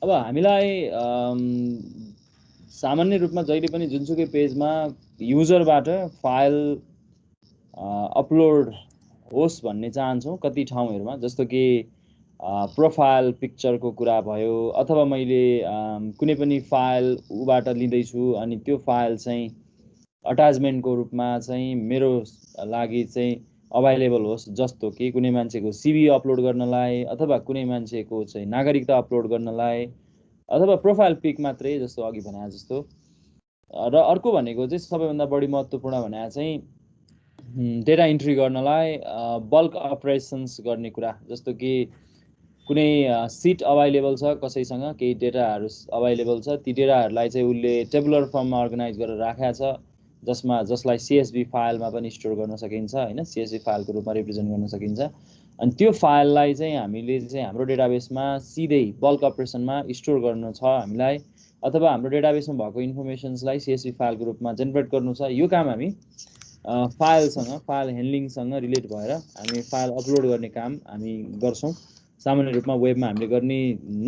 अब हामीलाई सामान्य रूपमा जहिले पनि जुनसुकै पेजमा युजरबाट फाइल अपलोड होस् भन्ने चाहन्छौँ कति ठाउँहरूमा, जस्तो कि प्रोफाइल पिक्चरको कुरा भयो, अथवा मैले कुनै पनि फाइल उबाट लिँदैछु अनि त्यो फाइल चाहिँ अट्याचमेन्टको रूपमा चाहिँ मेरो लागि चाहिँ अभाइलेबल होस्, जस्तो कि कुनै मान्छेको सिभी अपलोड गर्नलाई, अथवा कुनै मान्छेको चाहिँ नागरिकता अपलोड गर्नलाई, अथवा प्रोफाइल पिक मात्रै जस्तो अघि भने जस्तो। र अर्को भनेको चाहिँ सबैभन्दा बढी महत्त्वपूर्ण भने चाहिँ डेटा इन्ट्री गर्नलाई बल्क अपरेसन्स गर्ने कुरा, जस्तो कि कुनै सिट अभाइलेबल छ, कसैसँग केही डेटाहरू अभाइलेबल छ, ती डेटाहरूलाई चाहिँ उसले टेबुलर फर्ममा अर्गनाइज गरेर राखेको छ, जसलाई CSV फाइलमा पनि स्टोर गर्न सकिन्छ हैन, CSV फाइलको रूपमा रिप्रेजेन्ट गर्न सकिन्छ। अनि त्यो फाइललाई चाहिँ हामीले चाहिँ हाम्रो डेटाबेसमा सिधै बल्क अपरेसनमा स्टोर गर्नु छ हामीलाई, अथवा हाम्रो डेटाबेसमा भएको इन्फर्मेसन्सलाई CSV फाइलको रूपमा जेनेरेट गर्नु छ। यो काम हामी फाइल ह्यान्डलिङसँग रिलेट भएर हामी फाइल अपलोड गर्ने काम हामी गर्छौँ। सामान्य रूपमा वेबमा हामीले गर्ने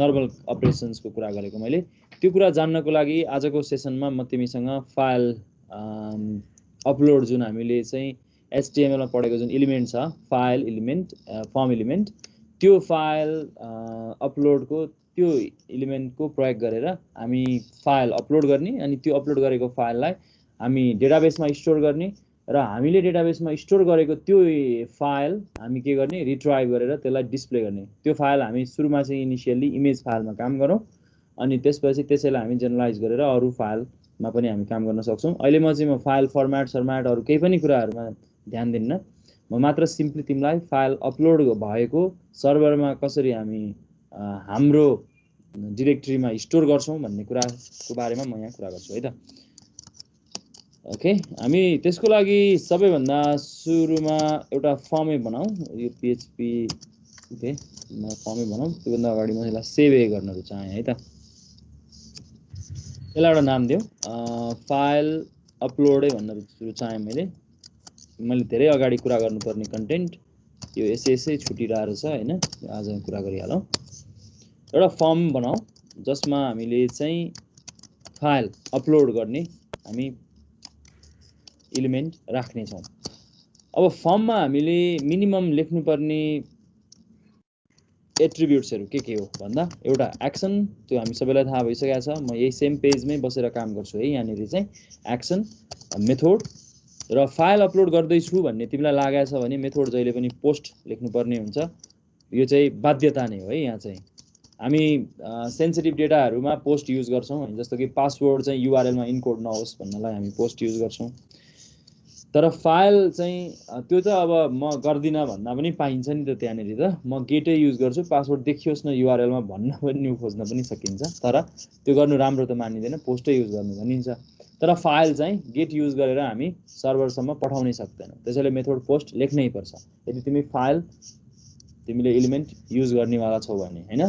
नर्मल अपरेसन्सको कुरा गरेको मैले। त्यो कुरा जान्नको लागि आजको सेसनमा म तिमीसँग फाइल अपलोड जुन हामीले चाहिँ HTML मा पढेको जुन इलिमेन्ट छ, फाइल इलिमेन्ट, फर्म इलिमेन्ट, त्यो फाइल अपलोडको त्यो इलिमेन्टको प्रयोग गरेर हामी फाइल अपलोड गर्ने, अनि त्यो अपलोड गरेको फाइललाई हामी डेटाबेसमा स्टोर गर्ने, र हामीले डेटाबेसमा स्टोर गरेको त्यो फाइल हामी के गर्ने, रिट्राइभ गरेर त्यसलाई डिस्प्ले गर्ने। त्यो फाइल हामी सुरुमा चाहिँ इनिसियली इमेज फाइलमा काम गरौँ, अनि त्यसपछि त्यसैलाई हामी जेनरलाइज गरेर अरू फाइलमा पनि हामी काम गर्न सक्छौँ। अहिले म फाइल फर्मेट अरू केही पनि कुराहरूमा ध्यान दिन्न, म मात्र सिम्पली तिमीलाई फाइल अपलोड भएको सर्भरमा कसरी हामी हाम्रो डिरेक्टरीमा स्टोर गर्छौँ भन्ने कुराको बारेमा म यहाँ कुरा गर्छु है त। ओके, हामी त्यसको लागि सबैभन्दा सुरुमा एउटा फर्मै बनाऊ, यो PHP ओके फर्मै बनाऊ। त्योभन्दा अगाडि म यसलाई सेभ गर्न रुचाएँ है त। यसलाई एउटा नाम दिउँ, फाइल अपलोडै भन्न रुचाएँ मैले धेरै अगाडि कुरा गर्नुपर्ने कन्टेन्ट यो यसै छुटिरहेको छ हैन, आज कुरा गरिहालौँ। एउटा फर्म बनाऊ जसमा हामीले चाहिँ फाइल अपलोड गर्ने हामी इलिमेन्ट राख्ने छौँ। अब फर्ममा हामीले मिनिमम लेख्नुपर्ने एट्रिब्युट्सहरू के हो भन्दा, एउटा एक्सन, त्यो हामी सबैलाई थाहा भइसकेको छ, म यही सेम पेजमै बसेर काम गर्छु है। यहाँनिर चाहिँ एक्सन, मेथड र फाइल अपलोड गर्दैछु भन्ने तिमीलाई लागेको छ भने मेथड जहिले पनि पोस्ट लेख्नुपर्ने हुन्छ। यो चाहिँ बाध्यता नै हो है। यहाँ चाहिँ हामी सेन्सिटिभ डेटाहरूमा पोस्ट युज गर्छौँ, जस्तो कि पासवर्ड चाहिँ URL मा इन्कोड नहोस् भन्नलाई हामी पोस्ट युज गर्छौँ। तर फाइल चाहिँ त्यो त अब म गर्दिनँ भन्दा पनि पाइन्छ नि त, त्यहाँनिर त म गेटै युज गर्छु, पासवर्ड देखियोस् न URL मा भन्न पनि न्यू खोज्न पनि सकिन्छ, तर त्यो गर्नु राम्रो त मानिँदैन, पोस्टै युज गर्नु भनिन्छ। तर फाइल चाहिँ गेट युज गरेर हामी सर्भरसम्म पठाउनै सक्दैनौँ, त्यसैले मेथड पोस्ट लेख्नै पर्छ यदि तिमीले एलिमेन्ट युज गर्नेवाला छौ भने हैन।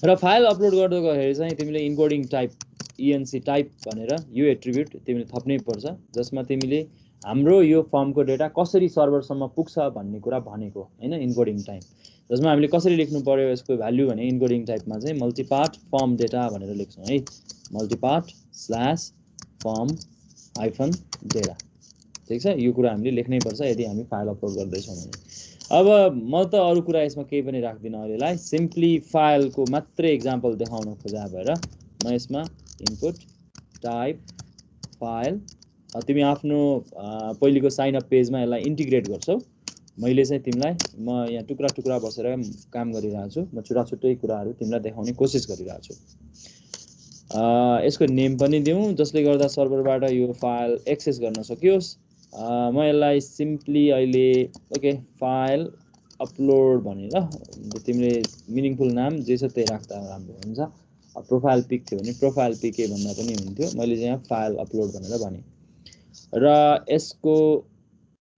र फाइल अपलोड गर्दाखेरि चाहिँ तिमीले इन्कोडिङ टाइप ENC टाइप भनेर यो एट्रिब्युट तिमीले थप्नै पर्छ, जसमा तिमीले हाम्रो यो फर्मको डेटा कसरी सर्भरसम्म पुग्छ भन्ने कुरा भनेको हैन। इन्कोडिङ टाइप जसमा हामीले कसरी लेख्नु पर्यो यसको भ्यालु भने इन्कोडिङ टाइपमा चाहिँ मल्टिपार्ट फर्म डेटा भनेर लेख्छौँ है, मल्टिपार्ट स्ल्यास फर्म हाइफन डेटा। ठिक छ, यो कुरा हामीले लेख्नै पर्छ यदि हामी फाइल अपलोड गर्दैछौँ भने। अब म त अरू कुरा यसमा केही पनि राख्दिनँ अहिलेलाई, सिम्पली फाइलको मात्रै एक्जाम्पल देखाउन खोजा भएर म यसमा इनपुट टाइप फाइल, तिमी आफ्नो पहिलेको साइन अप पेजमा यसलाई इन्टिग्रेट गर्छौ। मैले चाहिँ तिमीलाई म यहाँ टुक्रा टुक्रा बसेर काम गरिरहेको छु, म छुट्टै कुराहरू तिमीलाई देखाउने कोसिस गरिरहेको छु। यसको नेम पनि दिउँ जसले गर्दा सर्भरबाट यो फाइल एक्सेस गर्न सकियोस्। म यसलाई सिम्पली अहिले ओके फाइल अपलोड भने ल, तिमीले मिनिङफुल नाम जे छ त्यही राख्दा राम्रो हुन्छ। प्रोफाइल पिक थियो भने प्रोफाइल पिकै भन्दा पनि हुन्थ्यो, मैले चाहिँ यहाँ फाइल अपलोड भनेर भने। र यसको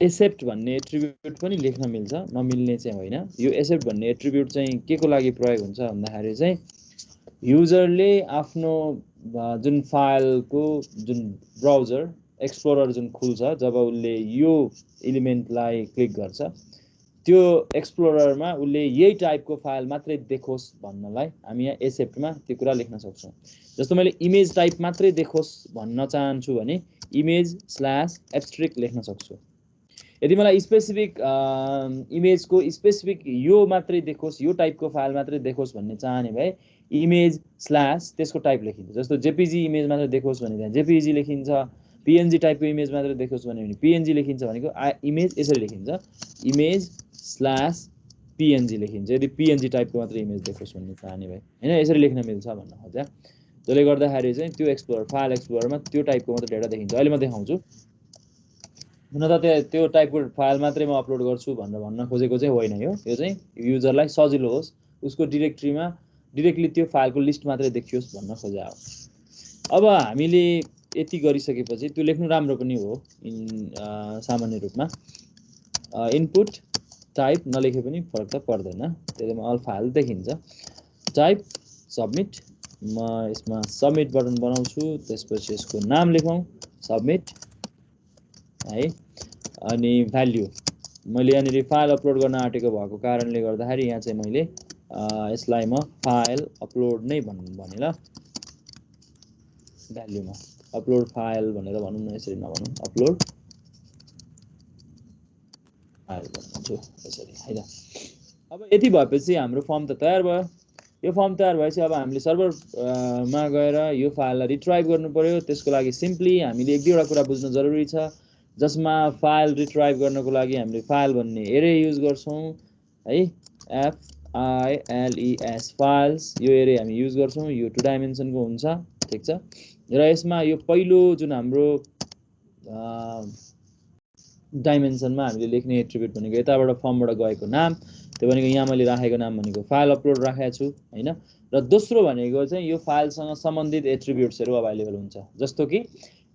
एक्सेप्ट भन्ने एट्रिब्युट पनि लेख्न मिल्छ, नमिल्ने चाहिँ होइन। यो एक्सेप्ट भन्ने एट्रिब्युट चाहिँ के को लागि प्रयोग हुन्छ भन्दाखेरि चाहिँ युजरले आफ्नो जुन फाइलको जुन ब्राउजर एक्सप्लोरर जुन खुल्छ, जब उसले यो एलिमेन्टलाई क्लिक गर्छ त्यो एक्सप्लोररमा उसले यही टाइपको फाइल मात्रै देखोस् भन्नलाई हामी यहाँ एसेप्टमा त्यो कुरा लेख्न सक्छौँ। जस्तो मैले इमेज टाइप मात्रै देखोस् भन्न चाहन्छु भने image/abstract लेख्न सक्छु। यदि मलाई स्पेसिफिक इमेजको स्पेसिफिक यो मात्रै देखोस्, यो टाइपको फाइल मात्रै देखोस् भन्ने चाहने भए इमेज/ त्यसको टाइप लेखिन्छ। जस्तो जेपीजी इमेज मात्रै देखोस् भने त्यहाँ जेपीजी लेखिन्छ, पीएनजी टाइपको इमेज मात्रै देखोस् भने पीएनजी लेखिन्छ। भनेको इमेज यसरी लेखिन्छ, इमेज/पीएनजी लेखिन्छ यदि पीएनजी टाइपको मात्रै इमेज देखोस् भन्ने चाहने भए, हैन। यसरी लेख्न मिल्छ भन्न खोजेँ। जसले गर्दाखेरि चाहिँ त्यो एक्सप्लोरर फाइल एक्सप्लोररमा त्यो टाइपको मात्रै डेटा देखिन्छ। अहिले म देखाउँछु। हुन त त्यो टाइपको फाइल मात्रै म अपलोड गर्छु भनेर भन्न खोजेको चाहिँ होइन। यो चाहिँ युजरलाई सजिलो होस्, उसको डिरेक्ट्रीमा डिरेक्टली त्यो फाइलको लिस्ट मात्रै देखियोस् भन्न खोजे हो। अब हामीले यति गरिसकेपछि त्यो लेख्नु राम्रो पनि हो सामान्य रूपमा। इनपुट टाइप नलेखे पनि फरक त पर्दैन, त्यसैमा अल फाइल देखिन्छ। टाइप सबमिट, म यसमा सबमिट बटन बनाउँछु। त्यसपछि यसको नाम लेखौँ सबमिट है। अनि भ्याल्यु मैले यहाँनिर फाइल अपलोड गर्न आँटेको भएको कारणले गर्दाखेरि यहाँ चाहिँ मैले यसलाई म फाइल अपलोड नै भने ल। भ्याल्युमा अपलोड फाइल भनेर भनौँ न, यसरी नभनौँ, अपलोड फाइल भन्छु यसरी, हैन। अब यति भएपछि हाम्रो फर्म त तयार भयो। यो फर्म तयार भएपछि अब हामीले सर्भरमा गएर यो फाइललाई रिट्राइभ गर्नु पर्यो। त्यसको लागि सिम्पली हामीले एक दुईवटा कुरा बुझ्न जरुरी छ, जसमा फाइल रिट्राइभ गर्नको लागि हामीले फाइल भन्ने एरे युज गर्छौँ है, FILES फाइल्स। यो एरे हामी युज गर्छौँ, यो 2 डाइमेन्सनको हुन्छ, ठिक छ। र यसमा यो पहिलो जुन हाम्रो डाइमेन्सनमा हामीले लेख्ने एट्रिब्युट भनेको यताबाट फर्मबाट गएको नाम, त्यो भनेको यहाँ मैले राखेको नाम भनेको फाइल अपलोड राखेको छु, हैन। र दोस्रो भनेको चाहिँ यो फाइलसँग सम्बन्धित एट्रिब्युट्सहरू अभाइलेबल हुन्छ। जस्तो कि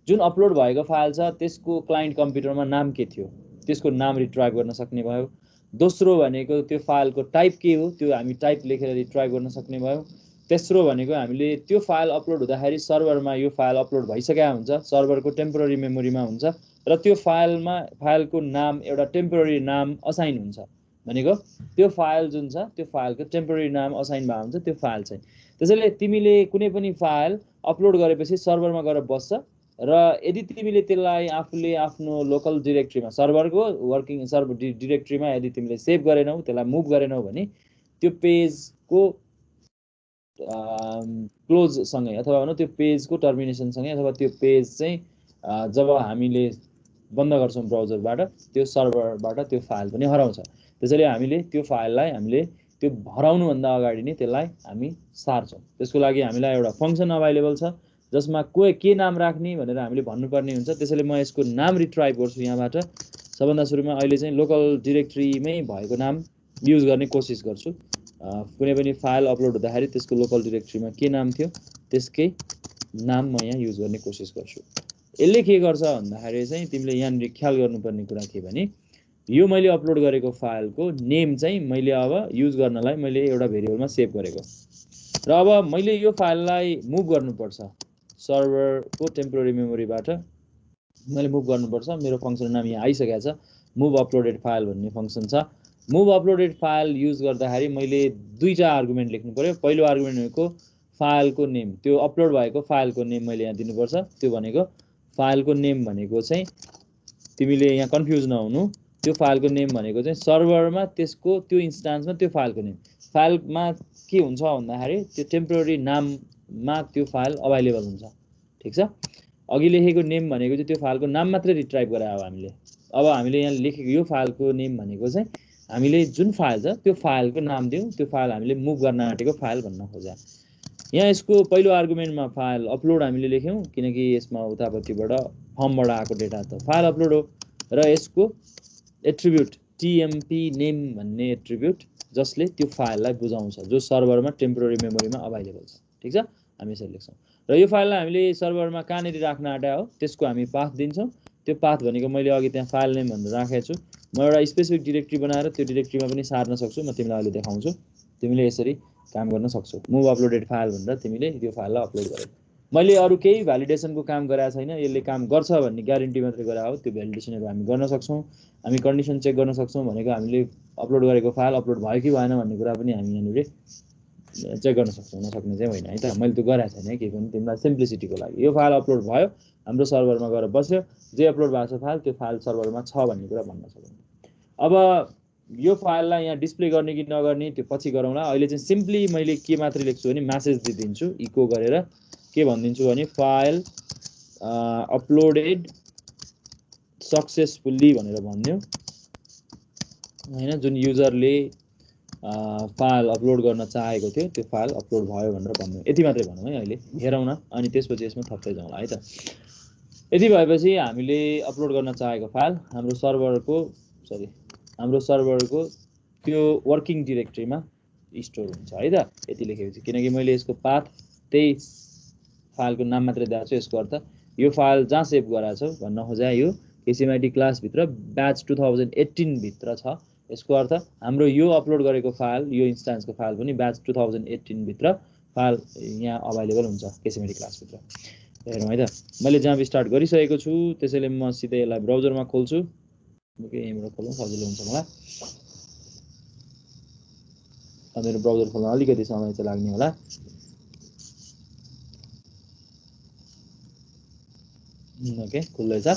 जुन अपलोड भएको फाइल छ त्यसको क्लाइन्ट कम्प्युटरमा नाम के थियो, त्यसको नाम रिट्राइभ गर्न सक्ने भयो। दोस्रो भनेको त्यो फाइलको टाइप के हो, त्यो हामी टाइप लेखेर रिट्राइभ गर्न सक्ने भयो। तेस्रो भनेको हामीले त्यो फाइल अपलोड हुँदाखेरि सर्भरमा यो फाइल अपलोड भइसकेको हुन्छ, सर्भरको टेम्पोररी मेमोरीमा हुन्छ, र त्यो फाइलको नाम एउटा टेम्पोररी नाम असाइन हुन्छ। भनेको त्यो फाइल जुन छ त्यो फाइलको टेम्पोररी नाम असाइन भएको हुन्छ त्यो फाइल चाहिँ। त्यसैले तिमीले कुनै पनि फाइल अपलोड गरेपछि सर्भरमा गएर बस्छ, र यदि तिमीले त्यसलाई आफूले आफ्नो लोकल डिरेक्ट्रीमा सर्भरको वर्किङ सर्भर डिरेक्ट्रीमा यदि तिमीले सेभ गरेनौ, त्यसलाई मुभ गरेनौ भने त्यो पेजको क्लोजसँगै अथवा भनौँ त्यो पेजको टर्मिनेसनसँगै अथवा त्यो पेज चाहिँ जब हामीले बन्द गर्छौँ ब्राउजरबाट, त्यो सर्भरबाट त्यो फाइल पनि हराउँछ। त्यसैले हामीले त्यो फाइललाई हामीले त्यो हराउनुभन्दा अगाडि नै त्यसलाई हामी सार्छौँ। त्यसको लागि हामीलाई एउटा फङ्सन अभाइलेबल छ जसमा के नाम राख्ने भनेर हामीले भन्नुपर्ने हुन्छ। त्यसैले म यसको नाम रिट्राइभ गर्छु यहाँबाट। सबभन्दा सुरुमा अहिले चाहिँ लोकल डिरेक्ट्रीमै भएको नाम युज गर्ने कोसिस गर्छु। कुनै पनि फाइल अपलोड हुँदाखेरि त्यसको लोकल डिरेक्ट्रीमा के नाम थियो त्यसकै नाम म यहाँ युज गर्ने कोसिस गर्छु। यसले के गर्छ भन्दाखेरि चाहिँ तिमीले यहाँनिर ख्याल गर्नुपर्ने कुरा के भने यो मैले अपलोड गरेको फाइलको नेम चाहिँ मैले अब युज गर्नलाई मैले एउटा भेरिएबलमा सेभ गरेको, र अब मैले यो फाइललाई मुभ गर्नुपर्छ सर्भरको टेम्पोररी मेमोरीबाट मैले मुभ गर्नुपर्छ। मेरो फङ्सन नाम यहाँ आइसकेको छ, मुभ अपलोडेड फाइल भन्ने फङ्सन छ। मुभ अपलोडेड फाइल युज गर्दाखेरि मैले दुईटा आर्गुमेन्ट लेख्नु पर्यो। पहिलो आर्गुमेन्ट भनेको फाइलको नेम, त्यो अपलोड भएको फाइलको नेम मैले यहाँ दिनुपर्छ। त्यो भनेको फाइलको नेम भनेको चाहिँ तिमीले यहाँ कन्फ्युज नहुनु, त्यो फाइलको नेम भनेको चाहिँ सर्भरमा त्यसको त्यो इन्स्टान्समा त्यो फाइलको नेम। फाइलमा के हुन्छ भन्दाखेरि त्यो टेम्पोररी नाममा त्यो फाइल अभाइलेबल हुन्छ, ठिक छ। अघि लेखेको नेम भनेको चाहिँ त्यो फाइलको नाम मात्रै रिट्राइभ गरायो हामीले। अब हामीले यहाँ लेखेको यो फाइलको नेम भनेको चाहिँ हामीले जुन फाइल छ त्यो फाइलको नाम दिउँ, त्यो फाइल हामीले मुभ गर्न आँटेको फाइल भन्न खोजा। यहाँ यसको पहिलो आर्गुमेन्टमा फाइल अपलोड हामीले लेख्यौँ किनकि यसमा उतापट्टिबाट फर्मबाट आएको डेटा त फाइल अपलोड हो, र यसको एट्रिब्युट टीएमपी नेम भन्ने एट्रिब्युट जसले त्यो फाइललाई बुझाउँछ जो सर्भरमा टेम्पोररी मेमोरीमा अभाइलेबल छ, ठिक छ। हामी यसरी लेख्छौँ र यो फाइललाई हामीले सर्भरमा कहाँनिर राख्न आँटा हो त्यसको हामी पाथ दिन्छौँ। त्यो पाथ भनेको मैले अघि त्यहाँ फाइल नेम भनेर राखेको छु। म एउटा स्पेसिफिक डिरेक्ट्री बनाएर त्यो डिरेक्ट्रीमा पनि सार्न सक्छु। म तिमीलाई अहिले देखाउँछु, तिमीले यसरी काम गर्न सक्छौ। मुभ अपलोडेड फाइल भनेर तिमीले त्यो फाइललाई अपलोड गर्यौ। मैले अरू केही भ्यालिडेसनको काम गरेको छैन, यसले काम गर्छ भन्ने ग्यारेन्टी मात्रै गरे हो। त्यो भ्यालिडेसनहरू हामी गर्न सक्छौँ। हामी कन्डिसन चेक गर्न सक्छौँ भनेको हामीले अपलोड गरेको फाइल अपलोड भयो कि भएन भन्ने कुरा पनि हामी यहाँनिर चेक गर्न सक्छौँ, नसक्ने चाहिँ होइन है त। मैले त्यो गरेको छैन केही पनि, तिमीलाई सिम्प्लिसिटीको लागि। यो फाइल अपलोड भयो, हाम्रो सर्भरमा गएर बस्यो, जे अपलोड भएको छ फाइल त्यो फाइल सर्भरमा छ भन्ने कुरा भन्न सक्छौँ। अब यो फाइललाई यहाँ डिस्प्ले गर्ने कि नगर्ने त्यो पछि गरौँला। अहिले चाहिँ सिम्पली मैले के मात्रै लेख्छु भने म्यासेज दिइदिन्छु, इको गरेर के भनिदिन्छु भने फाइल अपलोडेड सक्सेसफुल्ली भनेर भनिदियो होइन। जुन युजरले फाइल अपलोड गर्न चाहेको थियो त्यो फाइल अपलोड भयो भनेर भन्नु, यति मात्रै भनौँ है। अहिले हेरौँ न, अनि त्यसपछि यसमा थप्दै जाउँला है त। यति भएपछि हामीले अपलोड गर्न चाहेको फाइल हाम्रो सर्भरको त्यो वर्किङ डिरेक्टरीमा स्टोर हुन्छ है त। यति लेखेपछि, किनकि मैले यसको पाथ त्यही फाइलको नाम मात्रै दिएको छु, यसको अर्थ यो फाइल जहाँ सेभ गराएको छौ भन्न खोजे यो केसिएमआइटी क्लासभित्र ब्याच 2018 भित्र छ। यसको अर्थ हाम्रो यो अपलोड गरेको फाइल, यो इन्स्टान्सको फाइल पनि ब्याच 2018 भित्र फाइल यहाँ अभाइलेबल हुन्छ केसिएमआइटी क्लासभित्र। हेरौँ है त। मैले जाभ स्टार्ट गरिसकेको छु, त्यसैले म सिधै यसलाई ब्राउजरमा खोल्छु। ओके, यहीँबाट खोल्नु सजिलो हुन्छ मलाई। मेरो ब्राउजर खोल्न अलिकति समय चाहिँ लाग्ने होला। ओके, खुल्दैछ।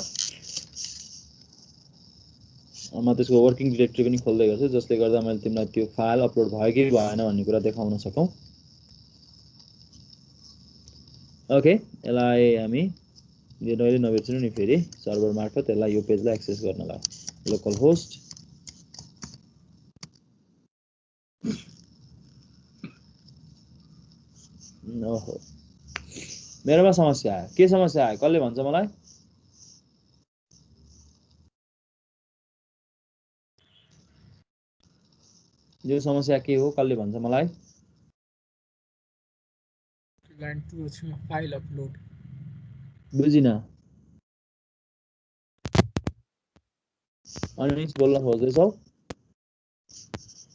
म त्यसको वर्किङ डिरेक्टरी पनि खोल्दै गर्छु, जसले गर्दा मैले तिमीलाई त्यो फाइल अपलोड भयो कि भएन भन्ने कुरा देखाउन सकौँ। ओके, यसलाई हामी यो अहिले नबिर्सनु नि, फेरि सर्भर मार्फत यसलाई यो पेजलाई एक्सेस गर्नलाई लोकल होस्ट ओहो, मेरोमा समस्या आयो। के समस्या आयो कसले भन्छ मलाई? यो समस्या के हो कसले भन्छ मलाई? लाइन 2 छ फाइल अपलोड। बुझिन। अनि बोल्न खोज्दैछौ?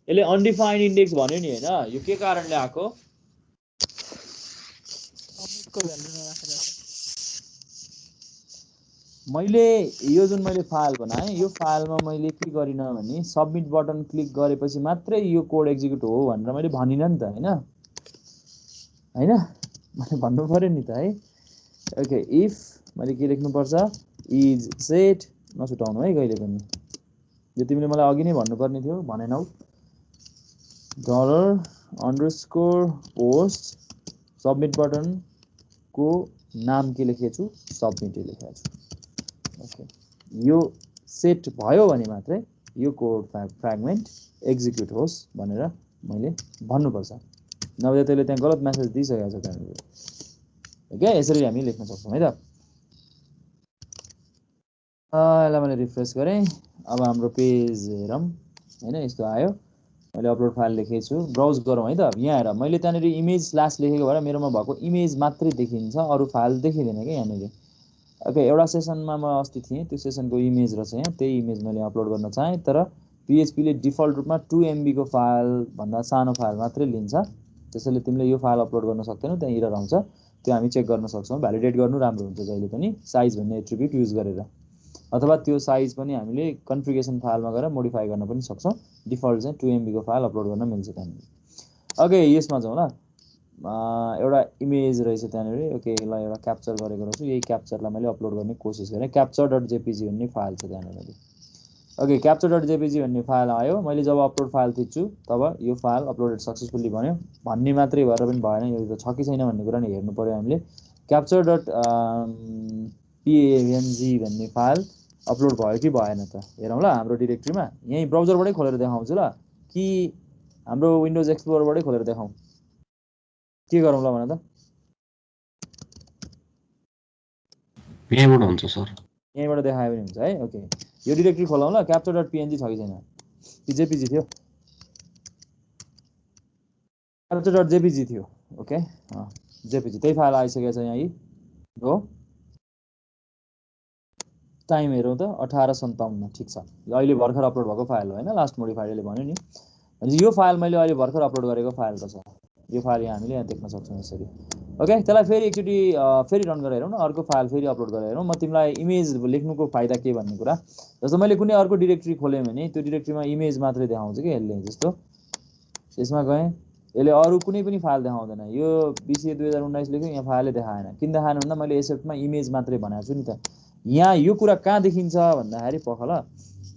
यसले अनडिफाइन्ड इन्डेक्स भन्यो नि हैन, यो के कारणले आको? सबमिटको भ्यालु नराखेर। मैले यो जुन मैले फाइल बनाएँ, यो फाइलमा मैले के गरिन भने सबमिट बटन क्लिक गरेपछि मात्रै यो कोड एक्जिक्युट हो भनेर मैले भनिन नि त हैन। हैन, मैले भन्नु पर्यो नि त है। ओके, इफ मैले के लेख्नुपर्छ, इज सेट, नछुटाउनु है कहिले पनि। यो तिमीले मलाई अघि नै भन्नुपर्ने थियो, भनेनौ। $_पोस्ट सबमिट बटन को नाम के लेखेको छु, सबमिट लेखेको छु। ओके, यो सेट भयो भने मात्रै यो कोड फ्र्यागमेन्ट एक्जिक्युट होस् भनेर मैले भन्नुपर्छ, नभए त्यसले त्यहाँ गलत मेसेज दिइसकेको छ त्यहाँनिर। ओके, यसरी हामी लेख्न सक्छौँ है त। यसलाई मैले रिफ्रेस गरेँ। अब हाम्रो पेज हेरौँ हैन, यस्तो आयो। मैले अपलोड फाइल लेखेको छु, ब्राउज गरौँ है त। यहाँ हेर, मैले त्यहाँनिर इमेज स्ल्यास लेखेको भएर मेरोमा भएको इमेज मात्रै देखिन्छ, अरू फाइल देखिँदैन क्या यहाँनिर। ओके, एउटा सेसनमा म अस्ति थिएँ, त्यो सेसनको इमेज रहेछ यहाँ, त्यही इमेज मैले अपलोड गर्न चाहेँ, तर पिएचपीले डिफल्ट रूपमा 2 MB को फाइल भन्दा सानो फाइल मात्रै लिन्छ। त्यसैले तिमीले यो फाइल अपलोड गर्न सक्दैनौ, त्यहाँ एरर आउँछ। त्यो हामी चेक गर्न सक्छौँ। भ्यालिडेट गर्नु राम्रो हुन्छ जहिले पनि साइज भन्ने एट्रिब्युट युज गरेर, अथवा त्यो साइज पनि हामीले कन्फिगरेसन फाइलमा गएर मोडिफाई गर्न पनि सक्छौँ। डिफल्ट चाहिँ 2 MB को फाइल अपलोड गर्न मिल्छ त्यहाँनिर। ओके, यसमा जाउँ ल। एउटा इमेज रहेछ त्यहाँनिर। ओके, यसलाई एउटा क्याप्चर गरेको रहेछु, यही क्याप्चरलाई मैले अपलोड गर्ने कोसिस गरेँ। capture.jpg भन्ने फाइल छ त्यहाँनिर। ओके, capture.jpg भन्ने फाइल आयो। मैले जब अपलोड फाइल थिच्छु तब यो फाइल अपलोडेड सक्सेसफुल्ली भन्यो। भन्ने मात्रै भएर पनि भएन, यो त छ कि छैन भन्ने कुरा नि हेर्नु पर्यो हामीले। capture.png भन्ने फाइल अपलोड भयो कि भएन त हेरौँ ल। हाम्रो डिरेक्टरीमा यहीँ ब्राउजरबाटै खोलेर देखाउँछु ल, कि हाम्रो विन्डोज एक्सप्लोररबाटै खोलेर देखाउँ, के गरौँ ल भन त। यहीँबाट हुन्छ सर, यहीँबाट देखायो भने हुन्छ है। ओके, यो डिरेक्टरी खोलौँ ल। capture.png छ कि छैन? जेपीजी थियो, capture.jpg थियो। ओके, जेपीजी त्यही फाइल आइसकेको छ यहाँ हो। टाइम हेरौँ त, 18:57। ठिक छ, यो अहिले भर्खर अपलोड भएको फाइल हो हैन, लास्ट मोडिफाइडले भन्यो नि। यो फाइल मैले अहिले भर्खर अपलोड गरेको फाइल रहेछ। यो फाइल यहाँ हामीले यहाँ देख्न सक्छौँ यसरी। ओके त्यसलाई फेरि एकचोटि फेरि रन गरेर हेरौँ न अर्को फाइल फेरि अपलोड गरेर हेरौँ म तिमीलाई इमेज लेख्नुको फाइदा के भन्ने कुरा जस्तो मैले कुनै अर्को डिरेक्टरी खोलेँ भने त्यो डिरेक्टरीमा इमेज मात्रै देखाउँछ कि यसले जस्तो यसमा गएँ यसले अरू कुनै पनि फाइल देखाउँदैन यो BCA 2019 लेख्यो यहाँ फाइलै देखाएन किन देखाएन भन्दा मैले एसेप्टमा इमेज मात्रै बनाएको छु नि त यहाँ यो कुरा कहाँ देखिन्छ भन्दाखेरि पख ल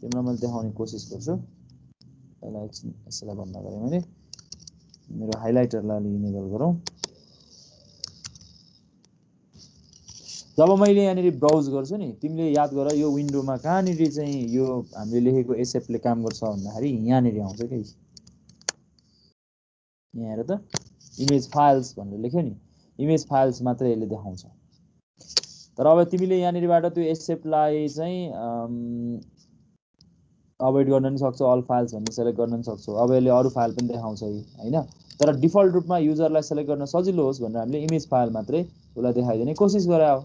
तिमीलाई मैले देखाउने कोसिस गर्छु यसलाई एकछिन यसलाई बन्द गरेँ मैले मेरो हाइलाइटरलाई इनेबल गरौँ जब मैले यहाँनिर ब्राउज गर्छु नि तिमीले याद गर यो विन्डोमा कहाँनिर चाहिँ यो हामीले लेखेको एसेप्टले काम गर्छ भन्दाखेरि यहाँनिर आउँछ के यहाँ हेर त इमेज फाइल्स भनेर लेख्यो नि इमेज फाइल्स मात्रै यसले देखाउँछ तर अब तिमीले यहाँनिरबाट त्यो एसेप्टलाई चाहिँ अभोइड गर्न पनि सक्छौ अल फाइल्स भन्ने सेलेक्ट गर्न पनि सक्छौ अब यसले अरू फाइल पनि देखाउँछ हैन तर डिफल्ट रूपमा युजरलाई सेलेक्ट गर्न सजिलो होस् भनेर हामीले इमेज फाइल मात्रै उसलाई देखाइदिने कोसिस गरायो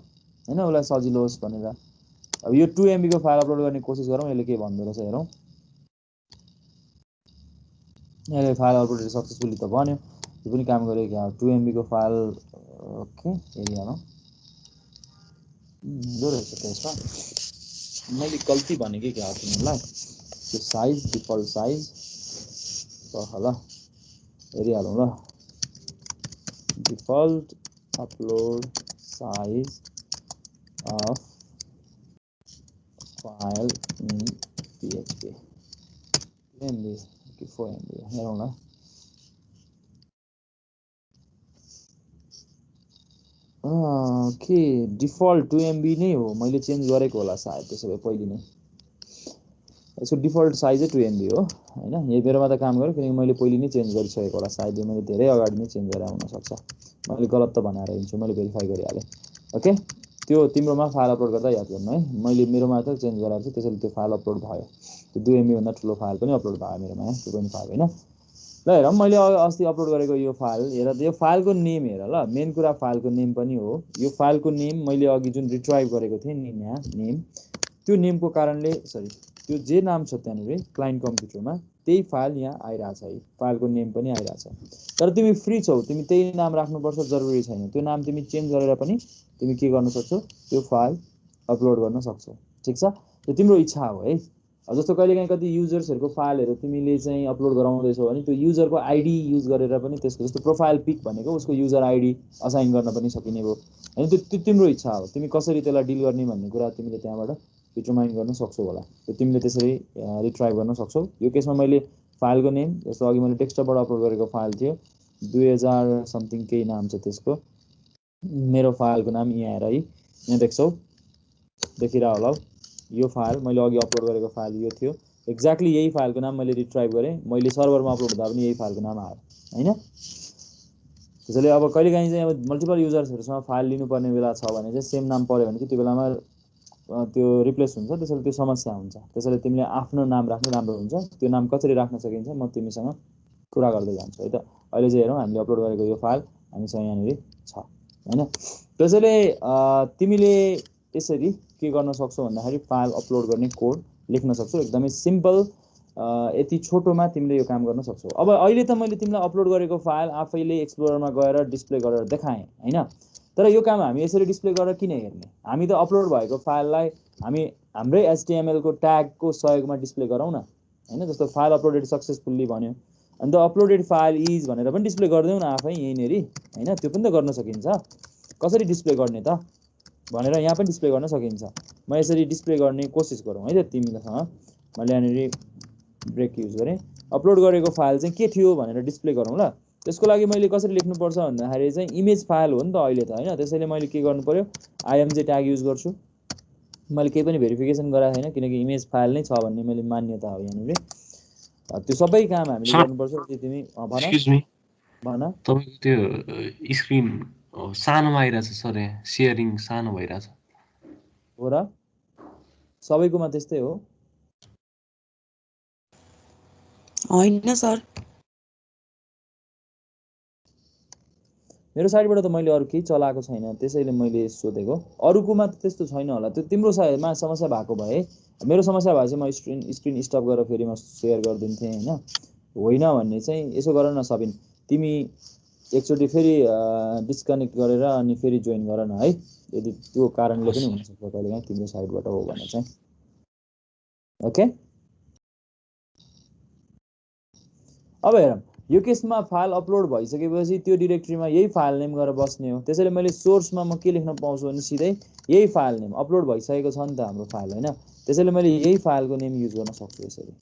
हैन उसलाई सजिलो होस् भनेर अब यो 2 MB को फाइल अपलोड गर्ने कोसिस गरौँ यसले के भन्दो रहेछ हेरौँ यसले फाइल अपलोड सक्सेसफुली त भन्यो यो पनि काम गर्यो क्या 2 MB को फाइल ओके एरियामा हुँदो रहेछ त्यसमा मैले गल्ती भनेकै क्या तिमीलाई त्यो साइज डिफल्ट साइज ल हेरिहालौँ ल default upload size of file in PHP 2 MB कि 4 MB हेरौँ न के डिफल्ट 2 MB नै हो मैले चेन्ज गरेको होला सायद त्यसो भए पहिले नै यसको डिफल्ट साइजै 2 MB हो हैन यो मेरोमा त काम गर्यो किनकि मैले पहिले नै चेन्ज गरिसकेको होला सायद यो मैले धेरै अगाडि नै चेन्ज गरेर हुन सक्छ मैले गलत त भनेर हिँड्छु मैले भेरिफाई गरिहालेँ ओके त्यो तिम्रोमा फाइल अपलोड गर्दा याद गर्नु है मैले मेरोमा त चेन्ज गराएको छु त्यसैले त्यो फाइल अपलोड भयो त्यो 2 MB भन्दा ठुलो फाइल पनि अपलोड भयो मेरोमा 2.5 हैन ल हेर मैले अस्ति अपलोड गरेको यो फाइल हेर यो फाइलको नेम हेर ल मेन कुरा फाइलको नेम पनि हो यो फाइलको नेम मैले अघि जुन रिट्राइभ गरेको थिएँ नि यहाँ नेम त्यो नेमको कारणले सरी त्यो जे नाम छ त्यहाँनिर क्लाइन्ट कम्प्युटरमा त्यही फाइल यहाँ आइरहेछ है फाइलको नेम पनि आइरहेछ तर तिमी फ्री छौ तिमी त्यही नाम राख्नुपर्छ जरुरी छैन त्यो नाम तिमी चेन्ज गरेर पनि तिमी के गर्न सक्छौ त्यो फाइल अपलोड गर्न सक्छौ ठीक छ त्यो तिम्रो इच्छा हो है जस्तो कहिलेकाहीँ कति युजर्सहरुको फाइलहरु तिमीले चाहिँ अपलोड गराउँदैछौ भने त्यो युजरको आइडी युज गरेर पनि त्यसको जस्तो प्रोफाइल पिक भनेको उसको युजर आइडी असाइन गर्न पनि सकिने भयो हैन त्यो तिम्रो इच्छा हो तिमी कसरी त्यसलाई डिल गर्ने भन्ने कुरा तिमीले त्यहाँबाट डिटरमाइन गर्न सक्छौ होला त्यो तिमीले त्यसरी रिट्राइभ गर्न सक्छौ यो केसमा मैले फाइलको नेम जस्तो अघि मैले डेस्कटपबाट अपलोड गरेको फाइल थियो 2000 समथिङ केही नाम छ त्यसको मेरो फाइलको नाम यहाँ हेर है यहाँ देख्छौ देखिरा होला यो फाइल मैले अघि अपलोड गरेको फाइल यो थियो एक्ज्याक्टली यही फाइलको नाम मैले रिट्राइभ गरेँ मैले सर्भरमा अपलोड गर्दा पनि यही फाइलको नाम आयो हैन त्यसैले अब कहिलेकाहीँ चाहिँ अब मल्टिपल युजर्सहरुसँग फाइल लिनुपर्ने बेला छ भने चाहिँ सेम नाम पर्यो भने चाहिँ त्यो बेलामा त्यो रिप्लेस हुन्छ त्यसैले त्यो समस्या हुन्छ त्यसैले तिमीले आफ्नो नाम राख्नु राम्रो हुन्छ त्यो नाम कसरी राख्न सकिन्छ म तिमीसँग कुरा गर्दै जान्छु है त अहिले चाहिँ हेरौँ हामीले अपलोड गरेको यो फाइल हामीसँग यहाँनिर छ हैन त्यसैले तिमीले यसरी के गर्न सक्छौ भन्दाखेरि फाइल अपलोड गर्ने कोड लेख्न सक्छौ एकदमै सिम्पल यति छोटोमा तिमीले यो काम गर्न सक्छौ अब अहिले त मैले तिमीलाई अपलोड गरेको फाइल आफैले एक्सप्लोररमा गएर डिस्प्ले गरेर देखाएँ हैन तर यो काम हामी यसरी डिस्प्ले गरेर किन हेर्ने हामी त अपलोड भएको फाइललाई हामी हाम्रै HTML को ट्यागको सहयोगमा डिस्प्ले गरौँ न हैन जस्तो फाइल अपलोडेड सक्सेसफुल्ली भन्यो अनि द अपलोडेड फाइल इज भनेर पनि डिस्प्ले गर्दैौ न आफै यहीँनेरि हैन त्यो पनि त गर्न सकिन्छ कसरी डिस्प्ले गर्ने त भनेर यहाँ पनि डिस्प्ले गर्न सकिन्छ म यसरी डिस्प्ले गर्ने कोसिस गरौँ है त तिमीसँग मैले यहाँनिर ब्रेक युज गरेँ अपलोड गरेको फाइल चाहिँ के थियो भनेर डिस्प्ले गरौँ ल त्यसको लागि मैले कसरी लेख्नुपर्छ भन्दाखेरि चाहिँ इमेज फाइल हो नि त अहिले त हैन त्यसैले मैले के गर्नु पर्यो IMG ट्याग युज गर्छु मैले केही पनि भेरिफिकेसन गराएको छैन किनकि इमेज फाइल नै छ भन्ने मैले मान्यता हो यहाँनिर त्यो सबै काम हामीले गर्नुपर्छ त्यो तिमी भन तपाईको त्यो स्क्रिन सानोमा आइराछ सर यहाँ शेयरिङ सानो भइराछ हो र सबैकोमा त्यस्तै हो हैन सर मेरो साइडबाट त मैले अरु केही चलाएको छैन त्यसैले मैले सोधेको अरुकोमा त त्यस्तो छैन होला त्यो तिम्रो साइडमा समस्या भएको भए मेरो समस्या भए चाहिँ म स्क्रिन स्टप गरेर फेरि म शेयर गर्दिन्थे हैन होइन भन्ने चाहिँ यसो गर न सबिन तिमी एकचोटि फेरि डिस्कनेक्ट गरेर अनि फेरि जोइन गर न है, यदि त्यो कारणले पनि हस् हुनसक्छ कहिलेकाहीँ तिम्रो साइडबाट हो भने चाहिँ। ओके, अब हेरौँ यो केसमा फाइल अपलोड भइसकेपछि त्यो डिरेक्टरीमा यही फाइल नेम गरेर बस्ने हो। त्यसैले मैले सोर्समा म के लेख्न पाउँछु भने सिधै यही फाइल नेम, अपलोड भइसकेको छ नि त हाम्रो फाइल होइन, त्यसैले मैले यही फाइलको नेम युज गर्न सक्छु यसरी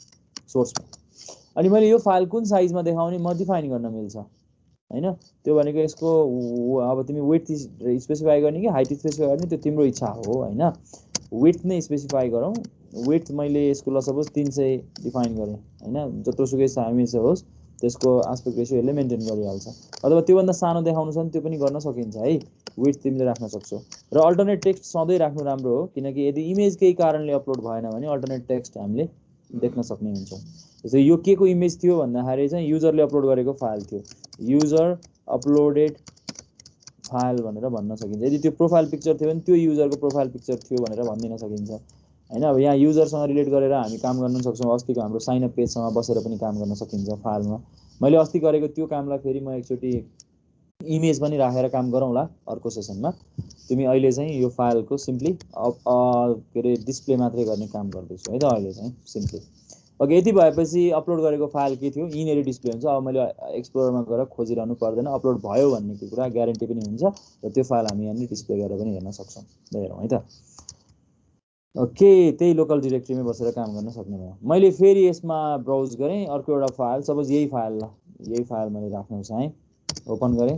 सोर्समा। अनि मैले यो फाइल कुन साइजमा देखाउने म डिफाइन गर्न मिल्छ होइन, त्यो भनेको यसको अब तिमी विड्थ स्पेसिफाई गर्ने कि हाइट स्पेसिफाई गर्ने त्यो तिम्रो इच्छा हो होइन। विड्थ नै स्पेसिफाई गरौँ, विड्थ मैले यसको ल सपोज 300 डिफाइन गरेँ होइन, जत्रोसुकै इमेज होस् त्यसको आस्पेक्ट रेसियो यसले मेन्टेन गरिहाल्छ। अथवा त्योभन्दा सानो देखाउनु छ भने त्यो पनि गर्न सकिन्छ है, विड्थ तिमीले राख्न सक्छौ। र अल्टरनेट टेक्स्ट सधैँ राख्नु राम्रो हो, किनकि यदि इमेज केही कारणले अपलोड भएन भने अल्टरनेट टेक्स्ट हामीले देख्न सक्ने हुन्छौँ। जस्तै यो के को इमेज थियो भन्दाखेरि चाहिँ युजरले अपलोड गरेको फाइल थियो, युजर अपलोडेड फाइल भनेर भन्न सकिन्छ। यदि त्यो प्रोफाइल पिक्चर थियो भने त्यो युजरको प्रोफाइल पिक्चर थियो भनेर भनिदिन सकिन्छ होइन। अब यहाँ युजरसँग रिलेट गरेर हामी काम गर्न सक्छौँ, अस्तिको हाम्रो साइन अप पेजसँग बसेर पनि काम गर्न सकिन्छ फाइलमा। मैले अस्ति गरेको त्यो कामलाई फेरि म एकचोटि इमेज पनि राखेर काम गरौँला अर्को सेसनमा। तिमी अहिले चाहिँ यो फाइलको सिम्पली के अरे डिस्प्ले मात्रै गर्ने काम गर्दैछु है त अहिले चाहिँ सिम्पली। ओके, यति भएपछि अपलोड गरेको फाइल के थियो यिनीहरू डिस्प्ले हुन्छ। अब मैले एक्सप्लोरमा गएर खोजिरहनु पर्दैन, अपलोड भयो भन्ने कुरा ग्यारेन्टी पनि हुन्छ र त्यो फाइल हामी यहाँनिर डिस्प्ले गरेर पनि हेर्न सक्छौँ। हेरौँ है त। ओके, त्यही लोकल डिरेक्टरीमै बसेर काम गर्न सक्ने भयो। मैले फेरि यसमा ब्राउज गरेँ, अर्को एउटा फाइल सपोज यही फाइल, ल यही फाइल मैले राख्न चाहेँ, ओपन गरेँ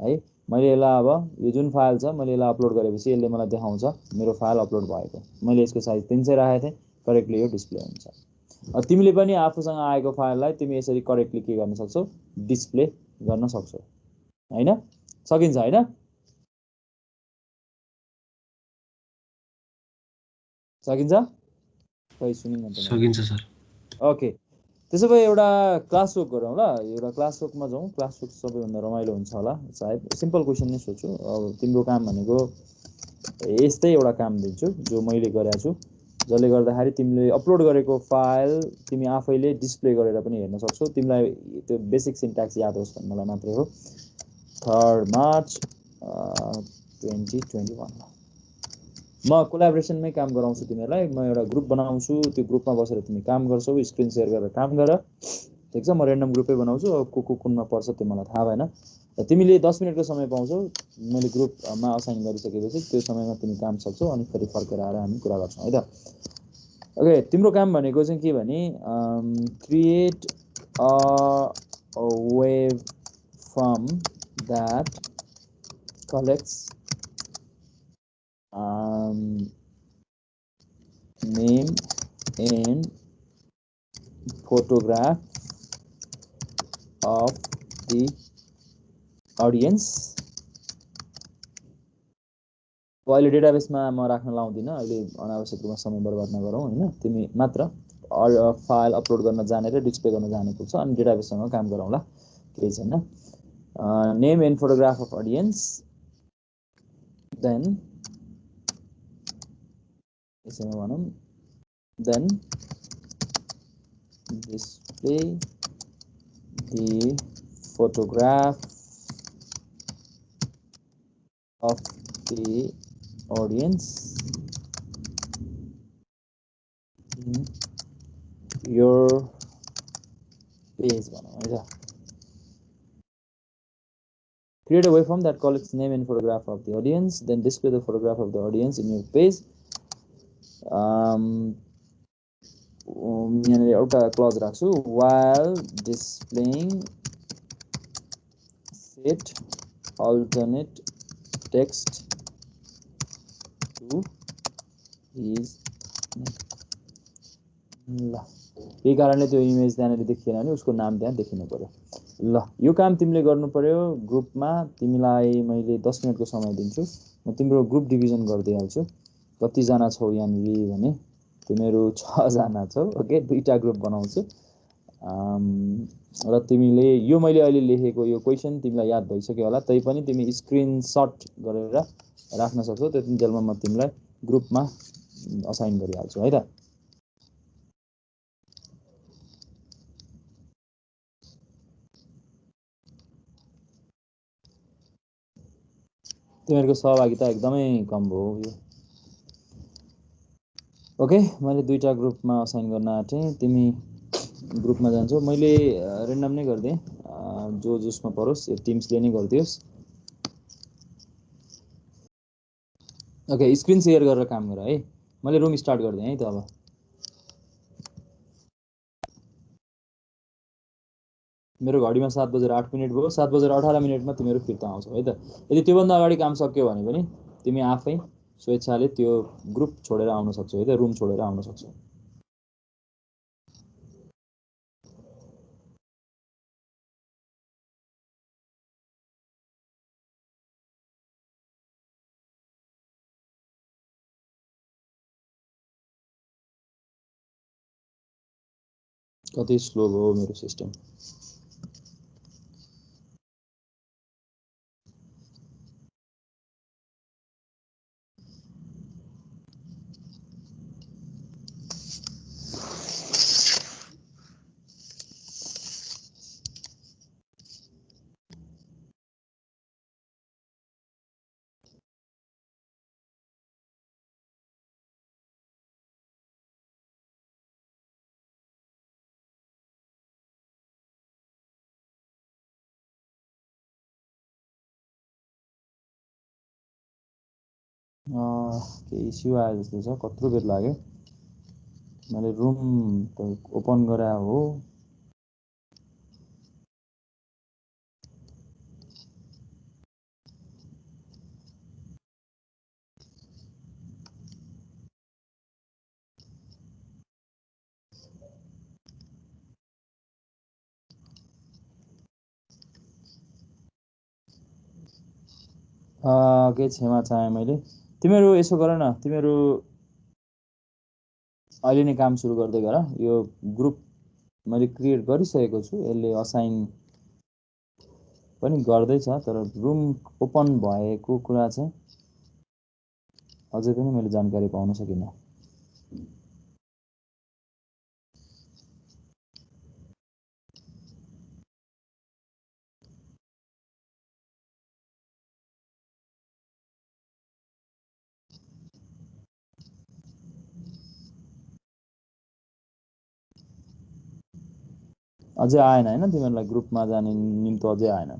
है। मैले यसलाई अब यो जुन फाइल छ मैले यसलाई अपलोड गरेपछि यसले मलाई देखाउँछ मेरो फाइल अपलोड भएको। मैले यसको साइज 300 राखेको थिएँ, करेक्टली यो डिस्प्ले हुन्छ। तिमीले पनि आफूसँग आएको फाइललाई तिमी यसरी करेक्टली के गर्न सक्छौ, डिस्प्ले गर्न सक्छौ होइन, सकिन्छ होइन, सकिन्छ खै सुनिन त मैले। सकिन्छ सर। ओके, त्यसो भए एउटा क्लास वर्क गरौँ ल, एउटा क्लास वर्कमा जाउँ। क्लास वर्क सबैभन्दा रमाइलो हुन्छ होला सायद। सिम्पल क्वेसन नै सोध्छु, अब तिम्रो काम भनेको यस्तै एउटा काम दिन्छु जो मैले गरेको छु, जसले गर्दाखेरि तिमीले अपलोड गरेको फाइल तिमी आफैले डिस्प्ले गरेर पनि हेर्न सक्छौ। तिमीलाई त्यो बेसिक सिन्ट्याक्स याद होस् भन्नलाई मात्रै हो। 3 मार्च 2021 म कोलाबोरेसनमै काम गराउँछु तिमीहरूलाई। म एउटा ग्रुप बनाउँछु, त्यो ग्रुपमा बसेर तिमी काम गर्छौ, स्क्रिन सेयर गरेर काम गर, ठिक छ। म रेन्डम ग्रुपै बनाउँछु, अब को कुनमा पर्छ त्यो मलाई थाहा भएन। तिमीले 10 मिनटको समय पाउँछौ, मैले ग्रुपमा असाइन गरिसकेपछि त्यो समयमा तिमी काम सक्छौ, अनि फेरि फर्केर आएर हामी कुरा गर्छौँ है त। ओके, तिम्रो काम भनेको चाहिँ के भने create a web form that collects name and photograph of the audience। अहिले डेटाबेसमा म राख्न लाउँदिनँ, अहिले अनावश्यक रूपमा समय बर्बाद नगरौँ होइन। तिमी मात्र फाइल अपलोड गर्न जानेर डिस्प्ले गर्न जानेको छ, अनि डेटाबेससँग काम गरौँला, केही छैन। Name and photograph of audience, then यसैमा भनौँ, then display the photograph of the audience in your page भनौँ है त। Create a waveform that collects name and photograph of the audience, then display the photograph of the audience in your page। यहाँनिर एउटा clause राख्छु, while displaying set alternate text to his name। ल, यही कारणले त्यो इमेज त्यहाँनिर देखिएन भने उसको नाम त्यहाँ देखिनु पर्यो। ल, यो काम तिमीले गर्नु पर्यो ग्रुपमा। तिमीलाई मैले 10 मिनटको समय दिन्छु, म तिम्रो ग्रुप डिभिजन गरिदिइहाल्छु। कतिजना छौ यहाँनिर भने तिमीहरू 6 जना छौ। ओके, 2टा ग्रुप बनाउँछु र तिमीले यो मैले अहिले लेखेको यो क्वेसन तिमीलाई याद भइसक्यो होला, तै पनि तिमी स्क्रिनसट गरेर राख्न सक्छौ। त्यतिन्जेलमा म तिमीलाई ग्रुपमा असाइन गरिहाल्छु है त। तिमीहरूको सहभागिता एकदमै कम भयो यो। ओके, मैले दुईटा ग्रुपमा असाइन गर्न आँटेँ। तिमी ग्रुपमा जान्छौ, मैले रेन्डम नै गरिदिएँ, जो जसमा परोस्, यो टिम्सले नै गरिदियोस्। ओके, स्क्रिन सेयर गरेर काम गर है। मैले रुम स्टार्ट गरिदिएँ है त। अब मेरो घडीमा 7:08 भयो। 7:18 तिमीहरू फिर्ता आउँछौ है त। यदि त्योभन्दा अगाडि काम सक्यो भने पनि तिमी आफै स्वेच्छाले त्यो ग्रुप छोडेर आउन सक्छौ है त, रुम छोडेर आउन सक्छौ। कति स्लो भयो मेरो सिस्टम। केही इस्यु आयो जस्तो छ। कत्रो बेर लाग्यो। मैले रुम त ओपन गरे हो। के क्षमा चाहे मैले। तिमीहरू यसो गर न, तिमीहरू अहिले नै काम सुरु गर्दै गर। यो ग्रुप मैले क्रिएट गरिसकेको छु, यसले असाइन पनि गर्दैछ, तर रुम ओपन भएको कुरा चाहिँ अझै पनि मैले जानकारी पाउन सकिनँ। अझै आएन हैन, तिमीहरूलाई ग्रुपमा जाने निम्तो अझै आएन।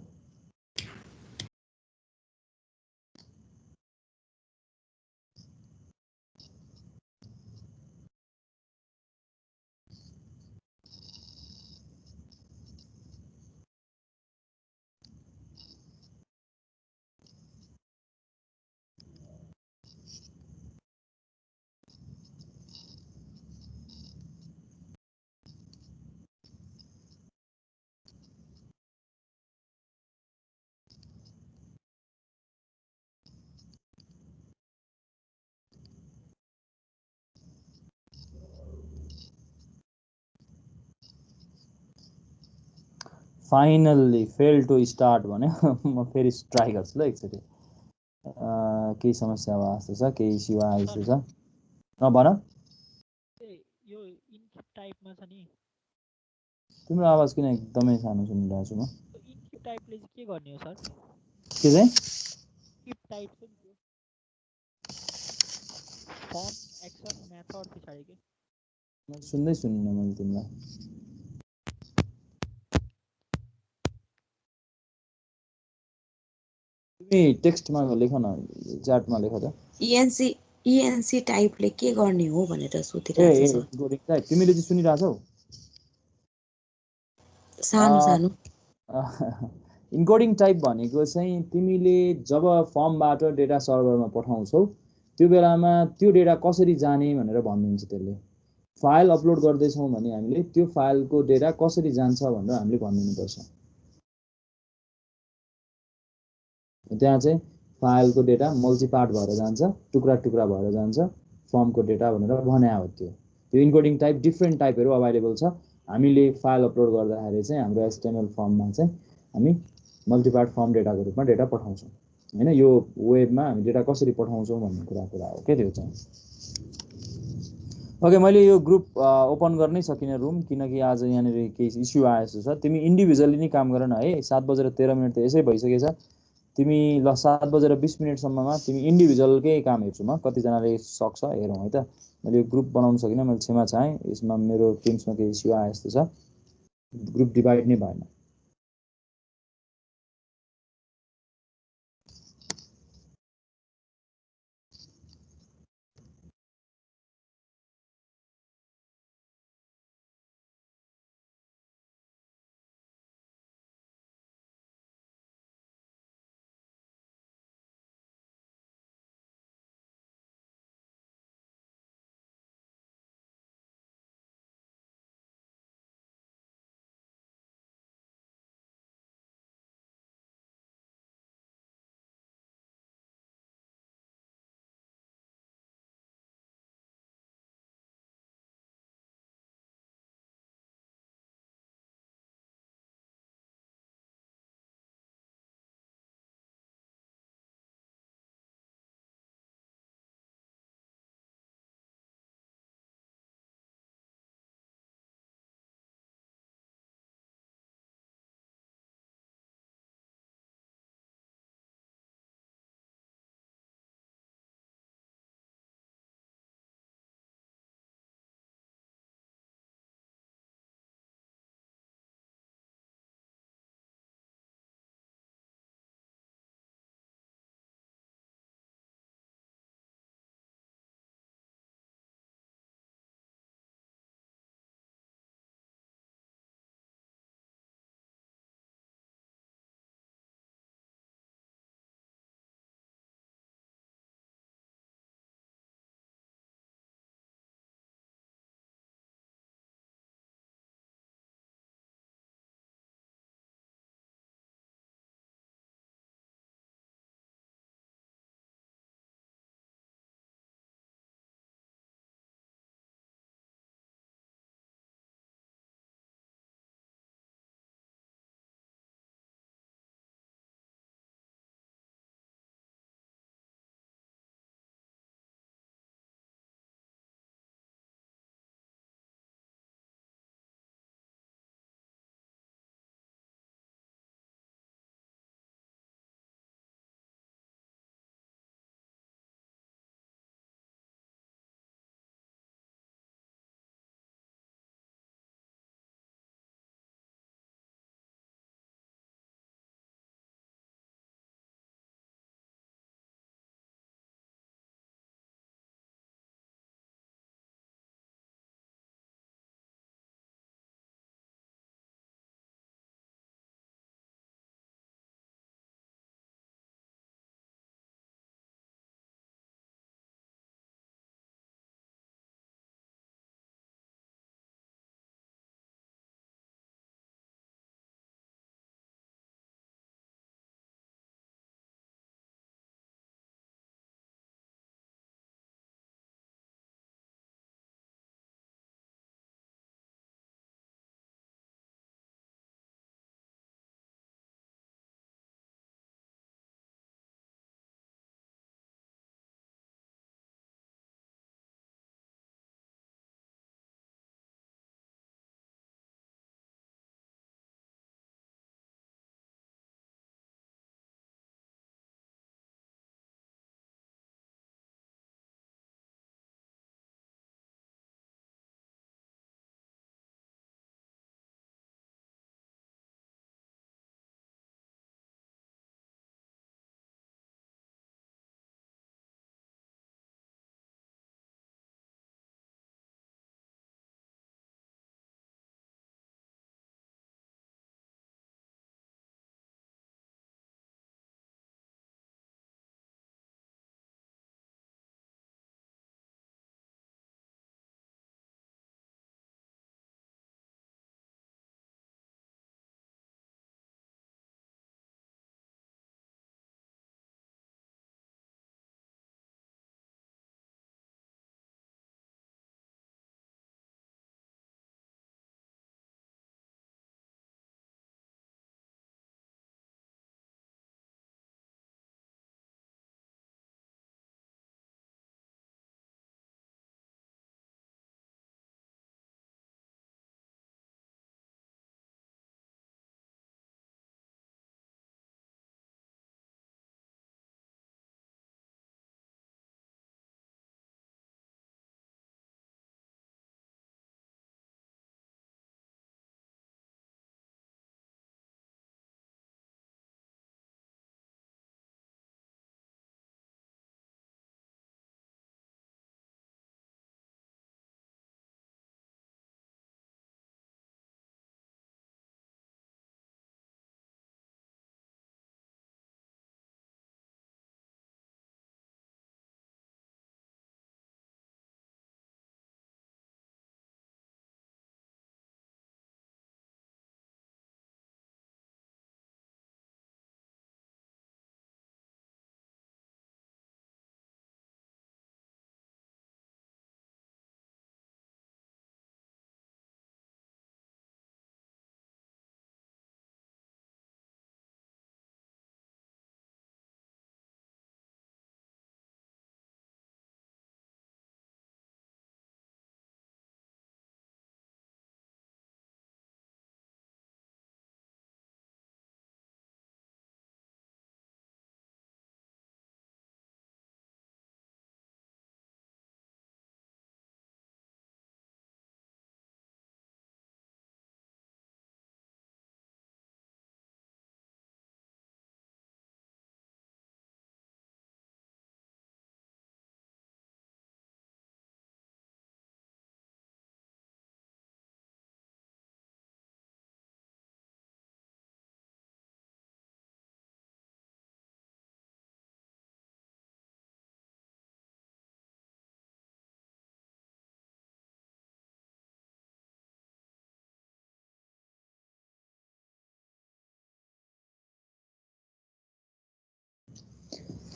फाइनल्ली फेल टु स्टार्ट भन्यो। म फेरि ट्राई गर्छु ल एकचोटि। केही समस्या भयो जस्तो छ, केही इस्यु आयो जस्तो छ। भन। यो इनकिप टाइपमा छ नि। तिम्रो आवाज किन एकदमै सानो सुनिरहेको छु म। इनकिप टाइपले चाहिँ के गर्ने हो सर? के चाहिँ? इनकिप टाइप चाहिँ के? फर्म, एक्सन, मेथड पछाडि के? म सुन्दै सुनिनँ मैले तिमीलाई। तिमी टेक्स्टमा लेख न, च्याटमा लेख त। इएनसी टाइपले के गर्ने हो भनेर सोधिरहेछ सर। इन्कोडिङ टाइप तिमीले चाहिँ सुनिरहेछौ? सानो सानो। इन्कोडिङ टाइप भनेको चाहिँ तिमीले जब फर्मबाट डेटा सर्भरमा पठाउँछौ त्यो बेलामा त्यो डेटा कसरी जाने भनेर भनिदिन्छ त्यसले। फाइल अपलोड गर्दैछौँ भने हामीले त्यो फाइलको डेटा कसरी जान्छ भनेर हामीले भनिदिनुपर्छ। त्यहाँ चाहिँ फाइलको डेटा मल्टिपार्ट भएर जान्छ, टुक्रा टुक्रा भएर जान्छ, फर्मको डेटा भनेर भने हो। त्यो इन्कोडिङ टाइप डिफ्रेन्ट टाइपहरू अभाइलेबल छ। हामीले फाइल अपलोड गर्दाखेरि चाहिँ हाम्रो एचटिएमएल फर्ममा चाहिँ हामी मल्टिपार्ट फर्म डेटाको रूपमा डेटा पठाउँछौँ हैन। यो वेबमा हामी डेटा कसरी पठाउँछौँ भन्ने कुरा हो के त्यो चाहिँ। ओके, मैले यो ग्रुप ओपन गर्नै सकिनँ रुम, किनकि आज यहाँनिर केही इस्यु आएको छ। तिमी इन्डिभिजुअली नै काम गर न है। 7:13 त यसै भइसकेछ। तिमी ल 7:20 तिमी इन्डिभिजुअलकै काम हेर्छु म कतिजनाले सक्छ हेरौँ है त। मैले यो ग्रुप बनाउन सकिनँ, मैले क्षमा चाहेँ, यसमा मेरो टिम्समा केही इस्यु आए जस्तो छ, ग्रुप डिभाइड नै भएन।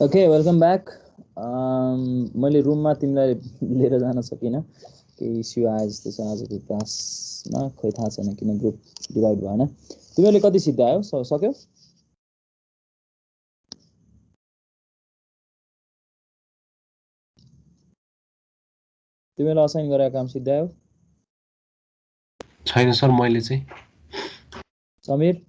Okay welcome back. मैले रुममा तिमीलाई लिएर जान सकिनँ, केही इस्यु आए जस्तो छ आजको क्लासमा, खोइ थाहा छैन किन ग्रुप डिभाइड भएन। तिमीहरूले कति सिद्धायौ? सक्यौ? तिमीले असाइन गरेको काम सिद्धायौ? छैन सर, मैले चाहिँ समीर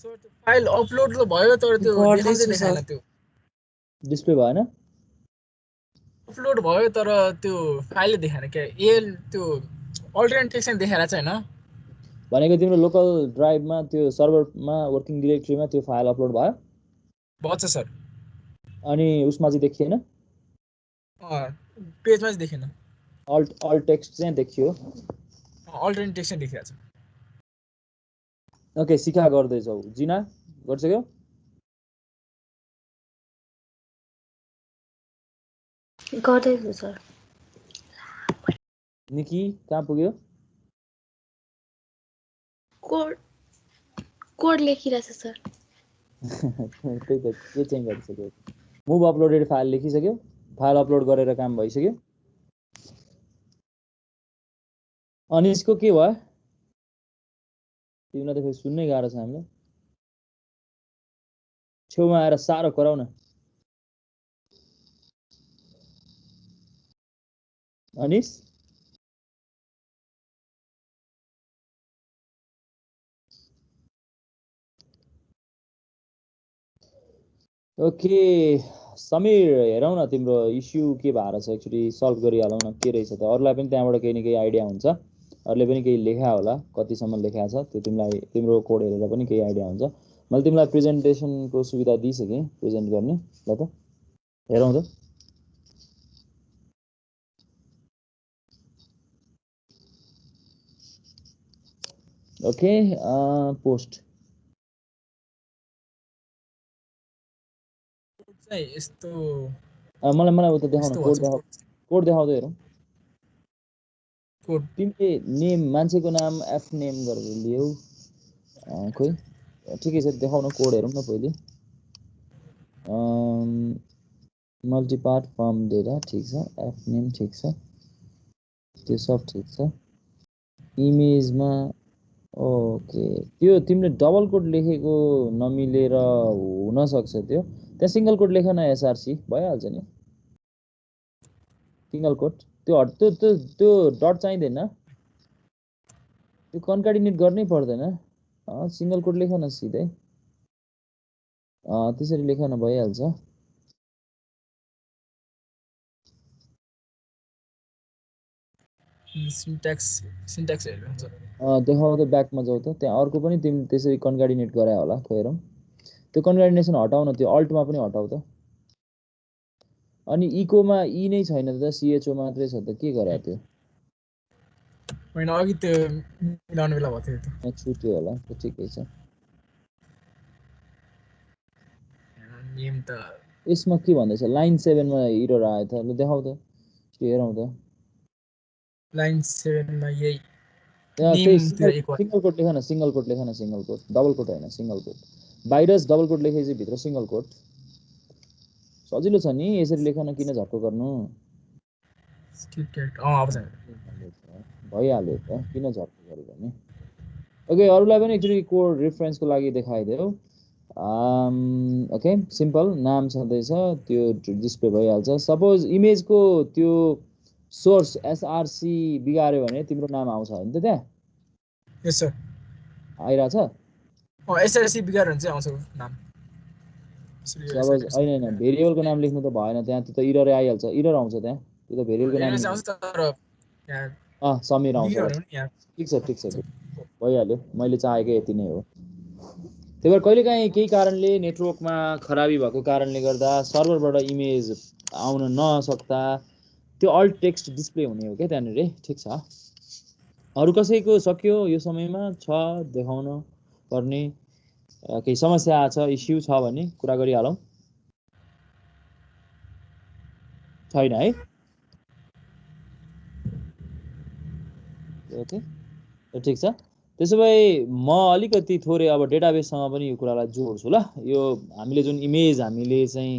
सर त्यो फाइल अपलोड त भयो तर त्यो गर्दैछु देखाउँदै सर। देखाएन। त्यो डिस्प्ले भएन? अपलोड भयो तर त्यो फाइल देखाएन क्या। एल त्यो अल्टरनेट टेक्स्ट देखाएर चाहिँ हैन। भनेको तिम्रो लोकल ड्राइभमा त्यो सर्भरमा वर्किङ डिरेक्टरीमा त्यो फाइल अपलोड भयो भन्छ सर। अनि उसमा चाहिँ देखिएन? पेजमा चाहिँ देखेन। अल्ट टेक्स्ट चाहिँ देखियो। अल्टरनेट टेक्स्ट देखाएको छ। ओके सिका गर्दैछौ। जिना गरिसक्यौ? गर्दैछु सर। निकी कहाँ पुग्यो? कोड लेखिरहेछ सर। त्यही त के चाहिँ गरिसक्यो? मुभ अपलोडेड फाइल लेखिसक्यो? फाइल अपलोड गरेर काम भइसक्यो? अनिसको के भयो? तिमीलाई त फेरि सुन्नै गाह्रो छ हामीलाई। छेउमा आएर साह्रो कराउ न। अनिस ओके समीर हेरौँ न तिम्रो इस्यु के भएर छ, एक्चुअली सल्भ गरिहालौँ न के रहेछ त। अरूलाई पनि त्यहाँबाट केही न केही आइडिया हुन्छ, अरूले पनि केही लेखा होला, कतिसम्म लेखा छ त्यो तिमीलाई तिम्रो कोड हेरेर पनि केही आइडिया हुन्छ। मैले तिमीलाई प्रेजेन्टेसनको सुविधा दिइसकेँ प्रेजेन्ट गर्ने। ल त हेरौँ त। ओके पोस्ट चाहिँ यस्तो मलाई उता देखाउन, यस्तो कोड भन्छ। देखाउ, कोड देखाउँदै हेरौँ। कोड तिमीले नेम मान्छेको नाम एफ नेम गरेर लियौ। खोइ ठिकै छ, देखाउन कोड हेरौँ न पहिले। मल्टिपार्ट फर्म डेटा ठिक छ, एफ नेम ठिक छ, त्यो सब ठिक छ। इमेजमा ओके त्यो तिमीले डबल कोड लेखेको नमिलेर हुनसक्छ। त्यो त्यहाँ सिङ्गल कोड लेख न, एसआरसी भइहाल्छ नि। सिङ्गल कोड त्यो त्यो डट चाहिँदैन, त्यो कन्कार्डिनेट गर्नै पर्दैन। सिङ्गल कोड लेख न सिधै, त्यसरी लेख न भइहाल्छ। सिन्ट्याक्स हेरेर हुन्छ। देखाउ त, ब्याकमा जाऊ त। त्यहाँ अर्को पनि तिमी त्यसरी कन्कार्डिनेट गरायो होला, खोइ हेरौँ। त्यो कन्कार्डिनेसन हटाउ न, त्यो अल्टमा पनि हटाउ त। अनि इकोमा ई नै छैन त, सिएचओ मात्रै छ त, के गरायो त्यो? होइन अघि त्यो मिलाउने बेला भएको थियो त्यो। छुट्यो होला, त्यो ठिकै छ। नेम त यसमा के भन्दैछ? लाइन 7 मा इरर आयो त, ल देखाउ त, हेरौँ त। लाइन 7 मा यही त्यही नेमतिर एक सिङ्गल कोड लेख न, सिङ्गल कोड लेख न, सिङ्गल कोड, डबल कोड होइन, single code. Virus double quote लेखेपछि भित्र सिङ्गल कोड सजिलो छ नि, यसरी लेख न, किन झर्को गर्नु? अब चाहिँ भइहाल्यो त, किन झर्को गर्यो भने। ओके अरूलाई पनि एक्चुअली कोड रेफरेन्सको लागि देखाइदियो। ओके सिम्पल नाम छँदैछ, त्यो डिस्प्ले भइहाल्छ। सपोज इमेजको त्यो सोर्स एसआरसी बिगाऱ्यो भने तिम्रो नाम आउँछ होइन त त्यहाँ? यस सर। आइरहेछ? एसआरसी बिगार हुन्छ आउँछ नाम। सपोज होइन भेरिएबलको नाम लेख्नु त भएन त्यहाँ, त्यो त इररै आइहाल्छ, इरर आउँछ त्यहाँ, त्यो त भेरिएबलको नाम आउँछ तर समीर आउँछ। यहाँ ठिक छ भइहाल्यो, मैले चाहेको यति नै हो। त्यही भएर कहिलेकाहीँ केही कारणले नेटवर्कमा खराबी भएको कारणले गर्दा सर्भरबाट इमेज आउन नसक्दा त्यो अल्ट टेक्स्ट डिस्प्ले हुने हो क्या त्यहाँनिर। ठिक छ। अरू कसैको सक्यो यो समयमा छ देखाउन पर्ने केही समस्या छ, इस्यु छ भने कुरा गरिहालौँ। छैन है? ओके ठिक छ। त्यसो भए म अलिकति थोरै अब डेटाबेससँग पनि यो कुरालाई जोड्छु ल। यो हामीले जुन इमेज हामीले चाहिँ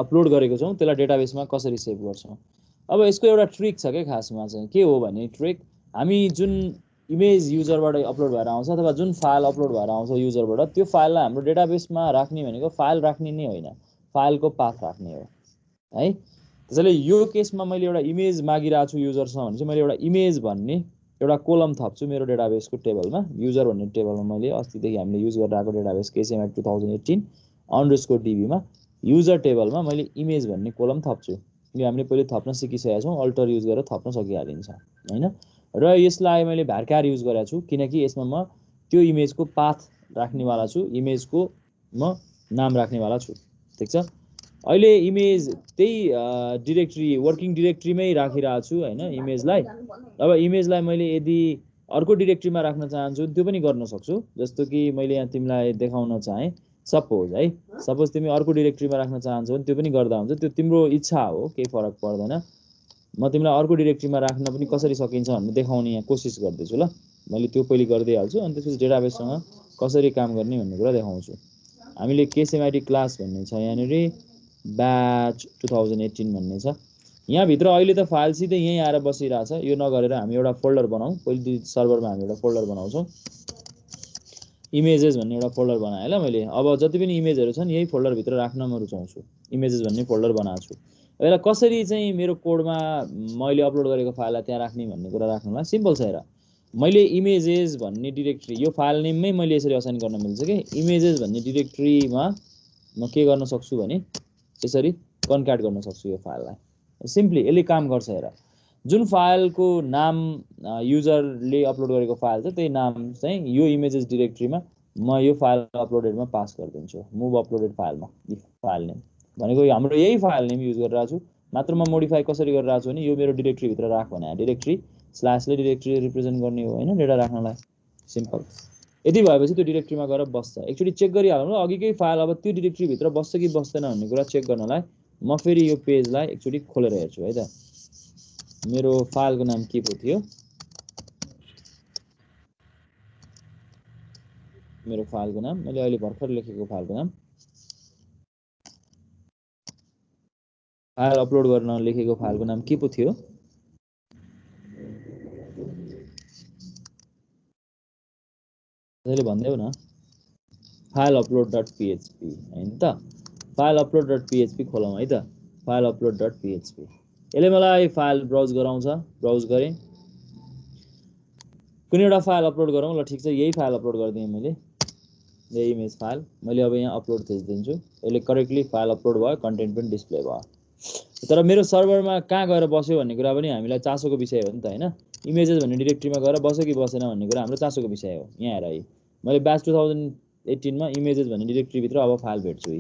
अपलोड गरेको छौँ त्यसलाई डेटाबेसमा कसरी सेभ गर्छौँ। अब यसको एउटा ट्रिक छ क्या खासमा चाहिँ के हो भने ट्रिक हामी जुन इमेज युजरबाट अपलोड भएर आउँछ अथवा जुन फाइल अपलोड भएर आउँछ युजरबाट त्यो फाइललाई हाम्रो डेटाबेसमा राख्ने भनेको फाइल राख्ने नै होइन, फाइलको पाथ राख्ने हो है। त्यसैले यो केसमा मैले एउटा इमेज मागिरहेको छु युजरसँग भने चाहिँ मैले एउटा इमेज भन्ने एउटा कोलम थप्छु मेरो डेटाबेसको टेबलमा। युजर भन्ने टेबलमा मैले अस्तिदेखि हामीले युज गरेर आएको डेटाबेस KCMI 2018 DBमा युजर टेबलमा मैले इमेज भन्ने कोलम थप्छु। यो हामीले पहिले थप्न सिकिसकेका छौँ, अल्टर युज गरेर थप्न सकिहालिन्छ हैन। र यसलाई मैले भ्यारकार युज गरेको छु किनकि यसमा म त्यो इमेजको पाथ राख्नेवाला छु, इमेजको म नाम राख्नेवाला छु। ठिक छ। अहिले इमेज त्यही डिरेक्टरी वर्किङ डिरेक्टरीमै राखिरहेको छु हैन इमेजलाई। अब इमेजलाई मैले यदि अर्को डिरेक्टरीमा राख्न चाहन्छु त्यो पनि गर्न सक्छु। जस्तो कि मैले यहाँ तिमीलाई देखाउन चाहे सपोज है, सपोज तिमी अर्को डिरेक्टरीमा राख्न चाहन्छौ भने त्यो पनि गर्दा हुन्छ, त्यो तिम्रो इच्छा हो, केही फरक पर्दैन। म तिमीलाई अर्को डिरेक्टरीमा राख्न पनि कसरी सकिन्छ भन्ने देखाउने यहाँ कोसिस गर्दैछु ल। मैले त्यो पहिले गरिदिइहाल्छु अनि त्यसपछि डेटाबेससँग कसरी काम गर्ने भन्ने कुरा देखाउँछु। हामीले KCMI क्लास भन्ने छ यहाँनिर, ब्याच 2018 भन्ने छ। यहाँभित्र अहिले त फाइल सिधै यहीँ आएर बसिरहेछ। यो नगरेर हामी एउटा फोल्डर बनाऊ। पहिले सर्भरमा हामी एउटा फोल्डर बनाउँछौँ, इमेजेस भन्ने एउटा फोल्डर बनाएँ ल मैले। अब जति पनि इमेजहरू छन् यही फोल्डरभित्र राख्न म रुचाउँछु, इमेजेस भन्ने फोल्डर बनाएको छु। यसलाई कसरी चाहिँ मेरो कोडमा मैले अपलोड गरेको फाइललाई त्यहाँ राख्ने भन्ने कुरा राख्नलाई सिम्पल छ। हेर, मैले इमेजेस भन्ने डिरेक्टरी यो फाइल नेममै मैले यसरी असाइन गर्न मिल्छ कि इमेजेस भन्ने डिरेक्टरीमा म के गर्न सक्छु भने यसरी कन्क्याट गर्न सक्छु यो फाइललाई। सिम्पली यसले काम गर्छ। हेर, जुन फाइलको नाम युजरले अपलोड गरेको फाइल छ त्यही नाम चाहिँ यो इमेजेस डिरेक्टरीमा म यो फाइल अपलोडेडमा पास गरिदिन्छु, मुभ अपलोडेड फाइलमा। फाइल नेम भनेको हाम्रो यही फाइल नेम युज गरिरहेको छु, मात्र म मोडिफाई कसरी गरिरहेको छु भने यो मेरो डिरेक्टरीभित्र राख भने डिरेक्टरी स्ल्यासले डिरेक्टरी रिप्रेजेन्ट गर्ने हो हैन डेटा राख्नलाई। सिम्पल। यति भएपछि त्यो डिरेक्टरीमा गएर बस्छ। एकचोटि चेक गरिहालौँ ल अघिकै फाइल अब त्यो डिरेक्टरीभित्र बस्छ कि बस्दैन भन्ने कुरा चेक गर्नलाई म फेरि यो पेजलाई एकचोटि खोलेर हेर्छु है त। मेरो फाइलको नाम के पो थियो, मेरो फाइलको नाम मैले अहिले भर्खर लेखेको फाइलको नाम, फाइल अपलोड गर्न लेखेको फाइलको नाम के पो थियो, त्यसले भन्देऊ न। फाइल अपलोड डट PHP हैन त। फाइल अपलोड डट PHP खोलौँ है त। फाइल अपलोड डट PHP यसले मलाई फाइल ब्राउज गराउँछ। ब्राउज गरेँ, कुनै एउटा फाइल अपलोड गरौँ ल। ठिक छ, यही फाइल अपलोड गरिदिएँ मैले, यही इमेज फाइल मैले अब यहाँ अपलोड थिचिदिन्छु। यसले करेक्टली फाइल अपलोड भयो, कन्टेन्ट पनि डिस्प्ले भयो। तर मेरो सर्भरमा कहाँ गएर बस्यो भन्ने कुरा पनि हामीलाई चासोको विषय हो नि त हैन। इमेजेस भन्ने डिरेक्टरीमा गएर बस्यो कि बसेन भन्ने कुरा हाम्रो चासोको विषय हो। यहाँ हेर, मैले ब्याच 2018 मा इमेजेस भन्ने डिरेक्टरीभित्र अब फाइल भेट्छु।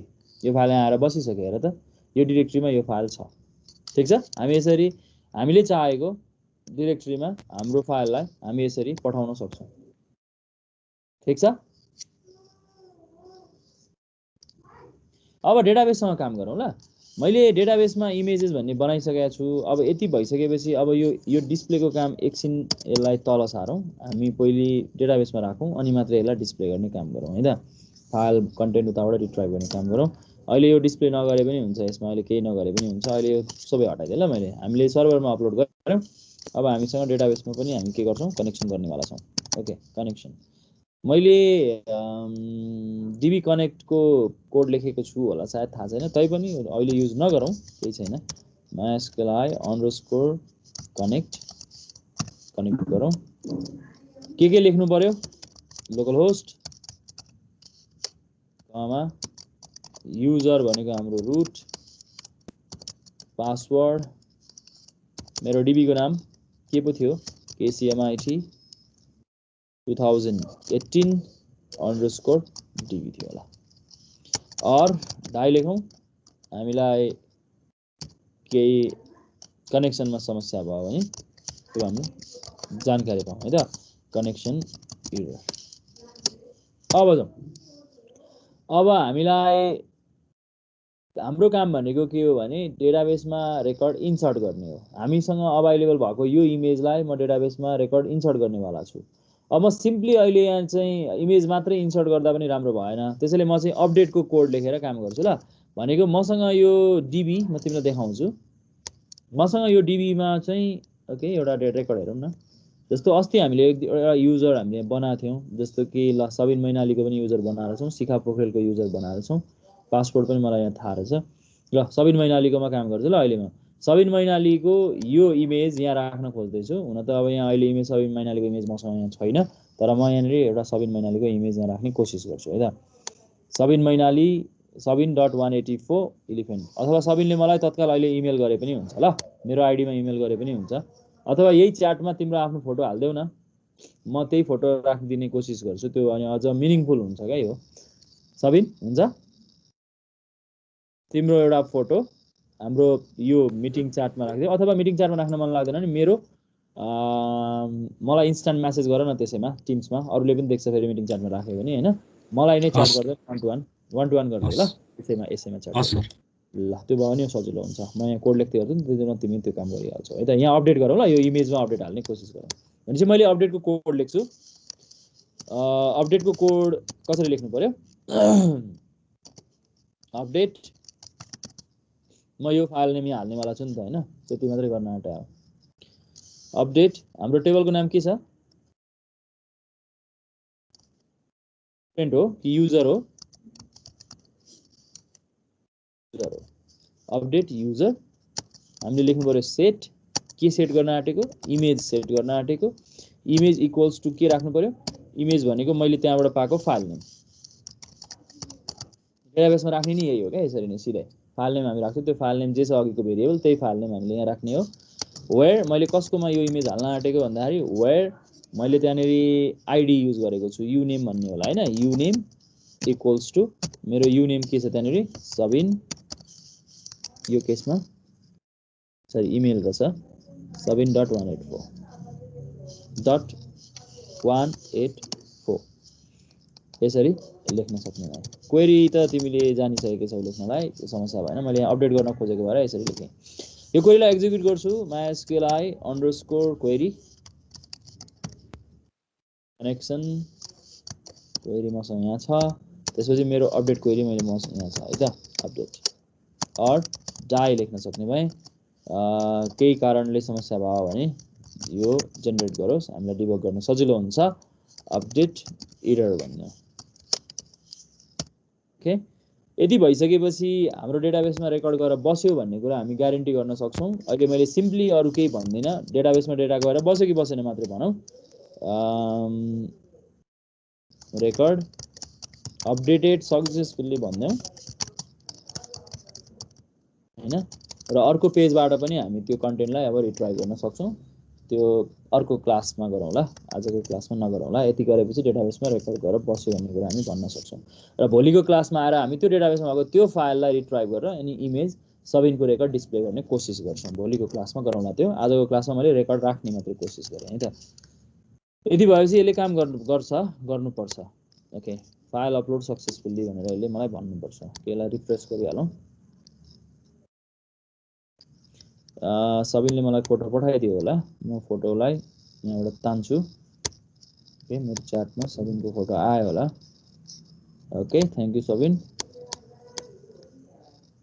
यो फाइल यहाँ आएर बसिसक्यो। हेर त, यो डिरेक्टरीमा यो फाइल छ। ठिक छ, हामी यसरी हामीले चाहेको डिरेक्टरीमा हाम्रो फाइललाई हामी यसरी पठाउन सक्छौँ। ठिक छ। अब डेटाबेससँग काम गरौँ ल। मैले डेटाबेसमा इमेजेस भन्ने बनाइसकेको छु। अब यति भइसकेपछि अब यो डिस्प्लेको काम एकछिन यसलाई तल सारौँ। हामी पहिले डेटाबेसमा राखौँ अनि मात्र यसलाई डिस्प्ले गर्ने काम गरौँ है त। फाइल कन्टेन्ट उताबाट रिट्राइभ गर्ने काम गरौँ। अहिले यो डिस्प्ले नगरे पनि हुन्छ, यसमा अहिले केही नगरे पनि हुन्छ। अहिले यो सबै हटाइदिएँ ल मैले। हामीले सर्भरमा अपलोड गऱ्यौँ। अब हामीसँग डेटाबेसमा पनि हामी के गर्छौँ, कनेक्सन गर्नेवाला छौँ। ओके, कनेक्सन मैले DB कनेक्टको कोड लेखेको छु होला, सायद थाहा छैन, तैपनि अहिले युज नगरौँ, केही छैन। MySQLi _connect कनेक्ट गरौँ। के लेख्नु पर्यो, लोकल होस्ट कमा युजर भनेको हाम्रो रुट, पासवर्ड, मेरो DB को नाम के पो थियो, KCMI 2018 _DB थियो होला। और दाइ लेखौँ, हामीलाई केही कनेक्सनमा समस्या भयो भने त्यो हामी जानकारी पाऊँ है त। Connection error. अब जाउँ। अब हामीलाई हाम्रो काम भनेको के हो भने डेटाबेसमा रेकर्ड इन्सर्ट गर्ने हो। हामीसँग अभाइलेबल भएको यो इमेजलाई म डेटाबेसमा रेकर्ड इन्सर्ट गर्नेवाला छु। अब म सिम्पली अहिले यहाँ चाहिँ इमेज मात्रै इन्सर्ट गर्दा पनि राम्रो भएन, त्यसैले म चाहिँ अपडेटको कोड लेखेर काम गर्छु ल। भनेको मसँग यो डिबी म तिमीलाई देखाउँछु, मसँग यो डिबीमा चाहिँ ओके एउटा रेकर्ड हेरौँ न। जस्तो अस्ति हामीले एउटा युजर हामीले बनाएको थियौँ, जस्तो कि ल सबिन मैनालीको पनि युजर बनाएर छौँ, शिखा पोखरेलको युजर बनाएर छौँ, पासपोर्ट पनि मलाई यहाँ थाहा रहेछ। ल सबिन मैनालीकोमा काम गर्छु ल। अहिले म सबिन मैनालीको यो इमेज यहाँ राख्न खोज्दैछु। हुन त अब यहाँ अहिले इमेज सबिन मैनालीको इमेज मसँग यहाँ छैन, तर म यहाँनिर एउटा सबिन मैनालीको इमेज यहाँ राख्ने कोसिस गर्छु है त। सबिन मैनाली सबin.184 एलिफेन्ट, अथवा सबिनले मलाई तत्काल अहिले इमेल गरे पनि हुन्छ ल, मेरो आइडीमा इमेल गरे पनि हुन्छ, अथवा यही च्याटमा तिम्रो आफ्नो फोटो हाल्देऊ न, म त्यही फोटो राखिदिने कोसिस गर्छु, त्यो अनि अझ मिनिङफुल हुन्छ क्या यो। सबिन हुन्छ तिम्रो एउटा फोटो हाम्रो यो मिटिङ च्याटमा राखिदियो, अथवा मिटिङ च्याटमा राख्न मन लाग्दैन भने मेरो मलाई इन्स्ट्यान्ट म्यासेज गर न त्यसैमा टिम्समा, अरूले पनि देख्छ फेरि मिटिङ च्याटमा राख्यो भने होइन, मलाई नै च्याट गर्दै वान टु वान गर्दै ल यसैमा च्याट गर्दै ल, त्यो भयो भने सजिलो हुन्छ। म यहाँ कोड लेख्दै गर्छु नि, त्यसमा तिमी त्यो काम गरिहाल्छौ है त। यहाँ अपडेट गरौँ ल, यो इमेजमा अपडेट हाल्ने कोसिस गरौँ। भनेपछि मैले अपडेटको कोड लेख्छु। अपडेटको कोड कसरी लेख्नु पर्यो, अपडेट म यो फाइल नेम यहाँ हाल्नेवाला छु नि त होइन, त्यति मात्रै गर्न आँटायो। अपडेट हाम्रो टेबलको नाम के छ, स्टुडेन्ट हो कि युजर हो, युजर हो। अपडेट युजर हामीले लेख्नु पर्यो सेट, के सेट गर्न आँटेको, इमेज सेट गर्न आँटेको। इमेज इक्वल्स टु के राख्नु पर्यो, इमेज भनेको मैले त्यहाँबाट पाएको फाइल नेम, डेटाबेसमा राख्ने नि यही हो क्या, यसरी नै सिधै फाइल नेम हामी राख्छौँ, त्यो फाइल नेम जे छ अघिको भेरिएबल त्यही फाइल नेम हामीले यहाँ राख्ने हो। वेयर मैले कसकोमा यो इमेज हाल्न आँटेको भन्दाखेरि वेयर मैले त्यहाँनिर आइडी युज गरेको छु, यु नेम भन्ने होला होइन, यु नेम इक्वल्स टु मेरो यु नेम के छ त्यहाँनिर सबिन, यो केसमा सरी इमेल रहेछ सबin.184 यसरी लेख्न सक्ने भयो। क्वेरी त तिमीले जानिसकेको छौ लेख्नलाई, त्यो समस्या भएन, मैले यहाँ अपडेट गर्न खोजेको भएर यसरी लेखेँ। यो क्वेरीलाई एक्जिक्युट गर्छु, mysqli_query कनेक्सन क्वेरी मसँग यहाँ छ, त्यसपछि मेरो अपडेट क्वेरी मैले मसँग यहाँ छ है त, अपडेट अर डाई लेख्न सक्ने भए। केही कारणले समस्या भयो भने यो जेनेरेट गरोस्, हामीलाई डिबग गर्न सजिलो हुन्छ, अपडेट एरर भन्ने। ओके, यदि भइसकेपछि हाम्रो डेटाबेसमा रेकर्ड गरेर बस्यो भन्ने कुरा हामी ग्यारेन्टी गर्न सक्छौँ। अहिले मैले सिम्पली अरू केही भन्दिनँ, डेटाबेसमा डेटा गएर बस्यो कि बसेन मात्रै भनौँ। रेकर्ड अपडेटेड सक्सेसफुल्ली भन्दैनौँ होइन, र अर्को पेजबाट पनि हामी त्यो कन्टेन्टलाई अब रिट्राइभ गर्न सक्छौँ। त्यो अर्को क्लासमा गरौँला, आजको क्लासमा नगरौँला। यति गरेपछि डेटाबेसमा रेकर्ड गरेर बस्यो भन्ने कुरा हामी भन्न सक्छौँ, र भोलिको क्लासमा आएर हामी त्यो डेटाबेसमा भएको त्यो फाइललाई रिट्राइभ गरेर अनि इमेज सबिनको रेकर्ड डिस्प्ले गर्ने कोसिस गर्छौँ। भोलिको क्लासमा गरौँला त्यो, आजको क्लासमा मैले रेकर्ड राख्ने मात्रै कोसिस गरेँ है त। यदि भएपछि यसले काम गर्नुपर्छ। ओके, फाइल अपलोड सक्सेसफुल्ली भनेर यसले मलाई भन्नुपर्छ। यसलाई रिफ्रेस गरिहालौँ। सबिनले मलाई फोटो पठाइदियो होला, म फोटोलाई यहाँबाट तान्छु। ओके, मेरो च्याटमा सबिनको फोटो आयो होला। Okay, thank you Sabin.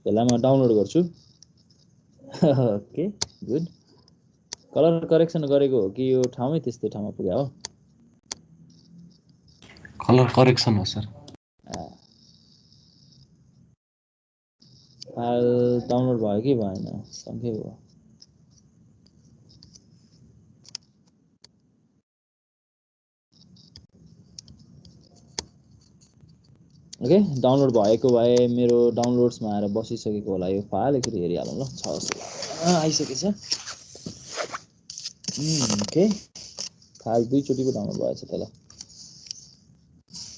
यसलाई म डाउनलोड गर्छु। Okay good. कलर करेक्सन गरेको हो कि यो ठाउँमै त्यस्तै ठाउँमा पुग्यो हो, कलर करेक्सन हो सर। फाइल डाउनलोड भयो कि भएन, सँगै भयो। ओके, डाउनलोड भएको भए मेरो डाउनलोड्समा आएर बसिसकेको होला यो फाइल, एकचोटि हेरिहालौँ ल। छ आइसकेछ। ओके, फाइल दुईचोटिको डाउनलोड भएछ त ल,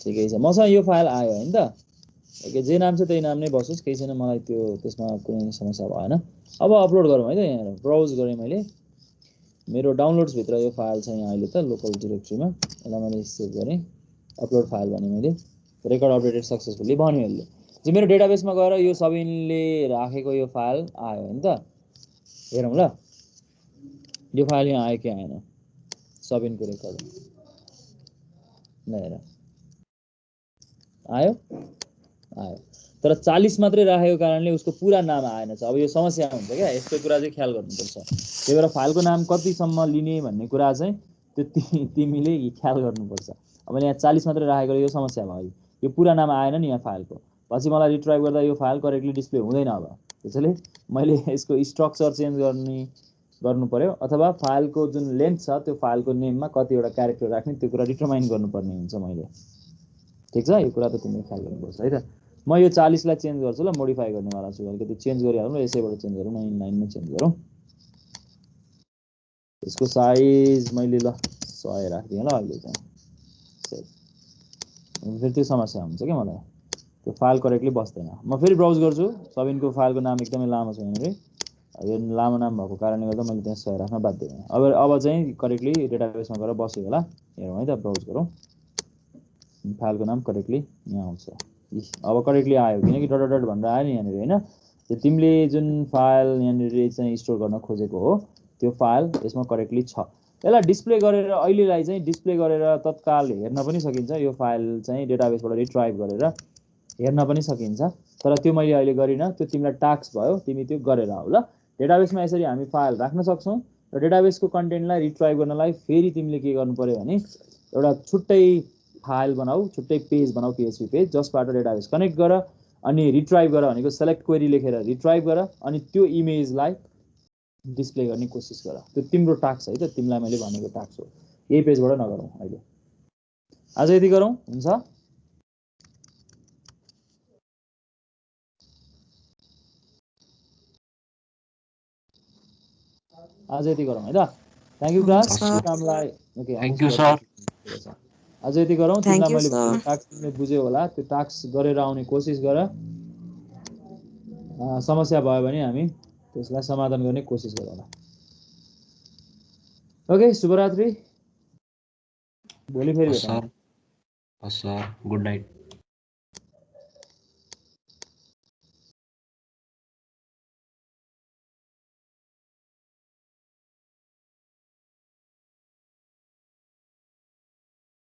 ठिकै छ। मसँग यो फाइल आयो होइन त। ओके, जे नाम छ त्यही नाम नै बसोस्, केही छैन, मलाई त्यो त्यसमा कुनै समस्या भएन। अब अपलोड गरौँ है त। यहाँ ब्राउज गरेँ मैले, मेरो डाउनलोड्सभित्र यो फाइल छ यहाँ अहिले त लोकल डिरेक्टरीमा। यसलाई मैले सेभ गरेँ, अपलोड फाइल भने मैले रेकर्ड अपडेटेड सक्सेसफुल्ली भन्यो यसले। चाहिँ मेरो डेटाबेसमा गएर यो सबिनले राखेको यो फाइल आयो होइन त। हेरौँ ल, यो फाइल यहाँ आयो कि आएन, सबिनको रेकर्ड। हेर आयो आयो तर 40 मात्रै राखेको कारणले उसको पुरा नाम आएन छ। अब यो समस्या हुन्छ क्या, यस्तो कुरा चाहिँ ख्याल गर्नुपर्छ। त्यही भएर फाइलको नाम कतिसम्म लिने भन्ने कुरा चाहिँ त्यो तिमीले ख्याल गर्नुपर्छ। अब यहाँ 40 मात्रै राखेकोले यो समस्या भयो, यो पुरा नाम आएन नि यहाँ फाइलको। पछि मलाई रिट्राइभ गर्दा यो फाइल करेक्टली डिस्प्ले हुँदैन। अब त्यसैले मैले यसको स्ट्रक्चर चेन्ज गर्नु पर्यो, अथवा फाइलको जुन लेन्थ छ त्यो फाइलको नेममा कतिवटा क्यारेक्टर राख्ने त्यो कुरा डिटरमाइन गर्नुपर्ने हुन्छ मैले। ठिक छ, यो कुरा त तिमीले ख्याल गर्नुपर्छ है त। म यो 40 लाई चेन्ज गर्छु ल, मोडिफाई गर्नेवाला छु। अलिकति चेन्ज गरिहालौँ र यसैबाट चेन्ज गरौँ न, इनलाइनमा चेन्ज गरौँ। यसको साइज मैले ल 100 राखिदिएँ ल अहिले चाहिँ। फेरि त्यो समस्या हुन्छ क्या मलाई, त्यो फाइल करेक्टली बस्दैन। म फेरि ब्राउज गर्छु, सबिनको फाइलको नाम एकदमै लामो छ यहाँनिर। यो लामो नाम भएको कारणले गर्दा मैले त्यहाँ 100 राख्न बाध्य भएँ। अब चाहिँ करेक्टली डेटाबेसमा गएर बस्यो होला। हेरौँ है त, ब्राउज गरौँ। फाइलको नाम करेक्टली यहाँ आउँछ। अब करेक्टली आयो, किनकि डट डट भनेर आयो नि यहाँनिर होइन। त्यो तिमीले जुन फाइल यहाँनिर चाहिँ स्टोर गर्न खोजेको हो त्यो फाइल यसमा करेक्टली छ। यसलाई डिस्प्ले गरेर अहिलेलाई चाहिँ डिस्प्ले गरेर तत्काल हेर्न पनि सकिन्छ। यो फाइल चाहिँ डेटाबेसबाट रिट्राइभ गरेर हेर्न पनि सकिन्छ, तर त्यो मैले अहिले गरिनँ। त्यो तिमीलाई टास्क भयो, तिमी त्यो गरेर आऊ ल। डेटाबेसमा यसरी हामी फाइल राख्न सक्छौँ र डेटाबेसको कन्टेन्टलाई रिट्राइभ गर्नलाई फेरि तिमीले के गर्नु पर्यो भने एउटा छुट्टै फाइल बनाऊ, छुट्टै पेज बनाऊ, PHP पेज, जसबाट डेटाबेस कनेक्ट गर अनि रिट्राइभ गर भनेको सेलेक्ट क्वेरी लेखेर रिट्राइभ गर अनि त्यो इमेजलाई डिस्प्ले गर्ने कोसिस गर। त्यो तिम्रो टास्क है त, तिमीलाई मैले भनेको टास्क हो। यही पेजबाट नगरौँ अहिले, आज यति गरौँ, हुन्छ? आज यति गरौँ है त। Thank you class. कामलाई ओके, थ्याङ्क यू सर। आज यति गरौँ। Thank तिमीलाई you, मैले sir. टास्क तिमीले बुझ्यौ होला, त्यो टास्क गरेर आउने कोसिस गर। समस्या भयो भने हामी त्यसलाई समाधान गर्ने कोसिस गरौँ होला। ओके, शुभरात्रि। भोलि फेरि भेटौँ। हस् सर, गुड नाइट।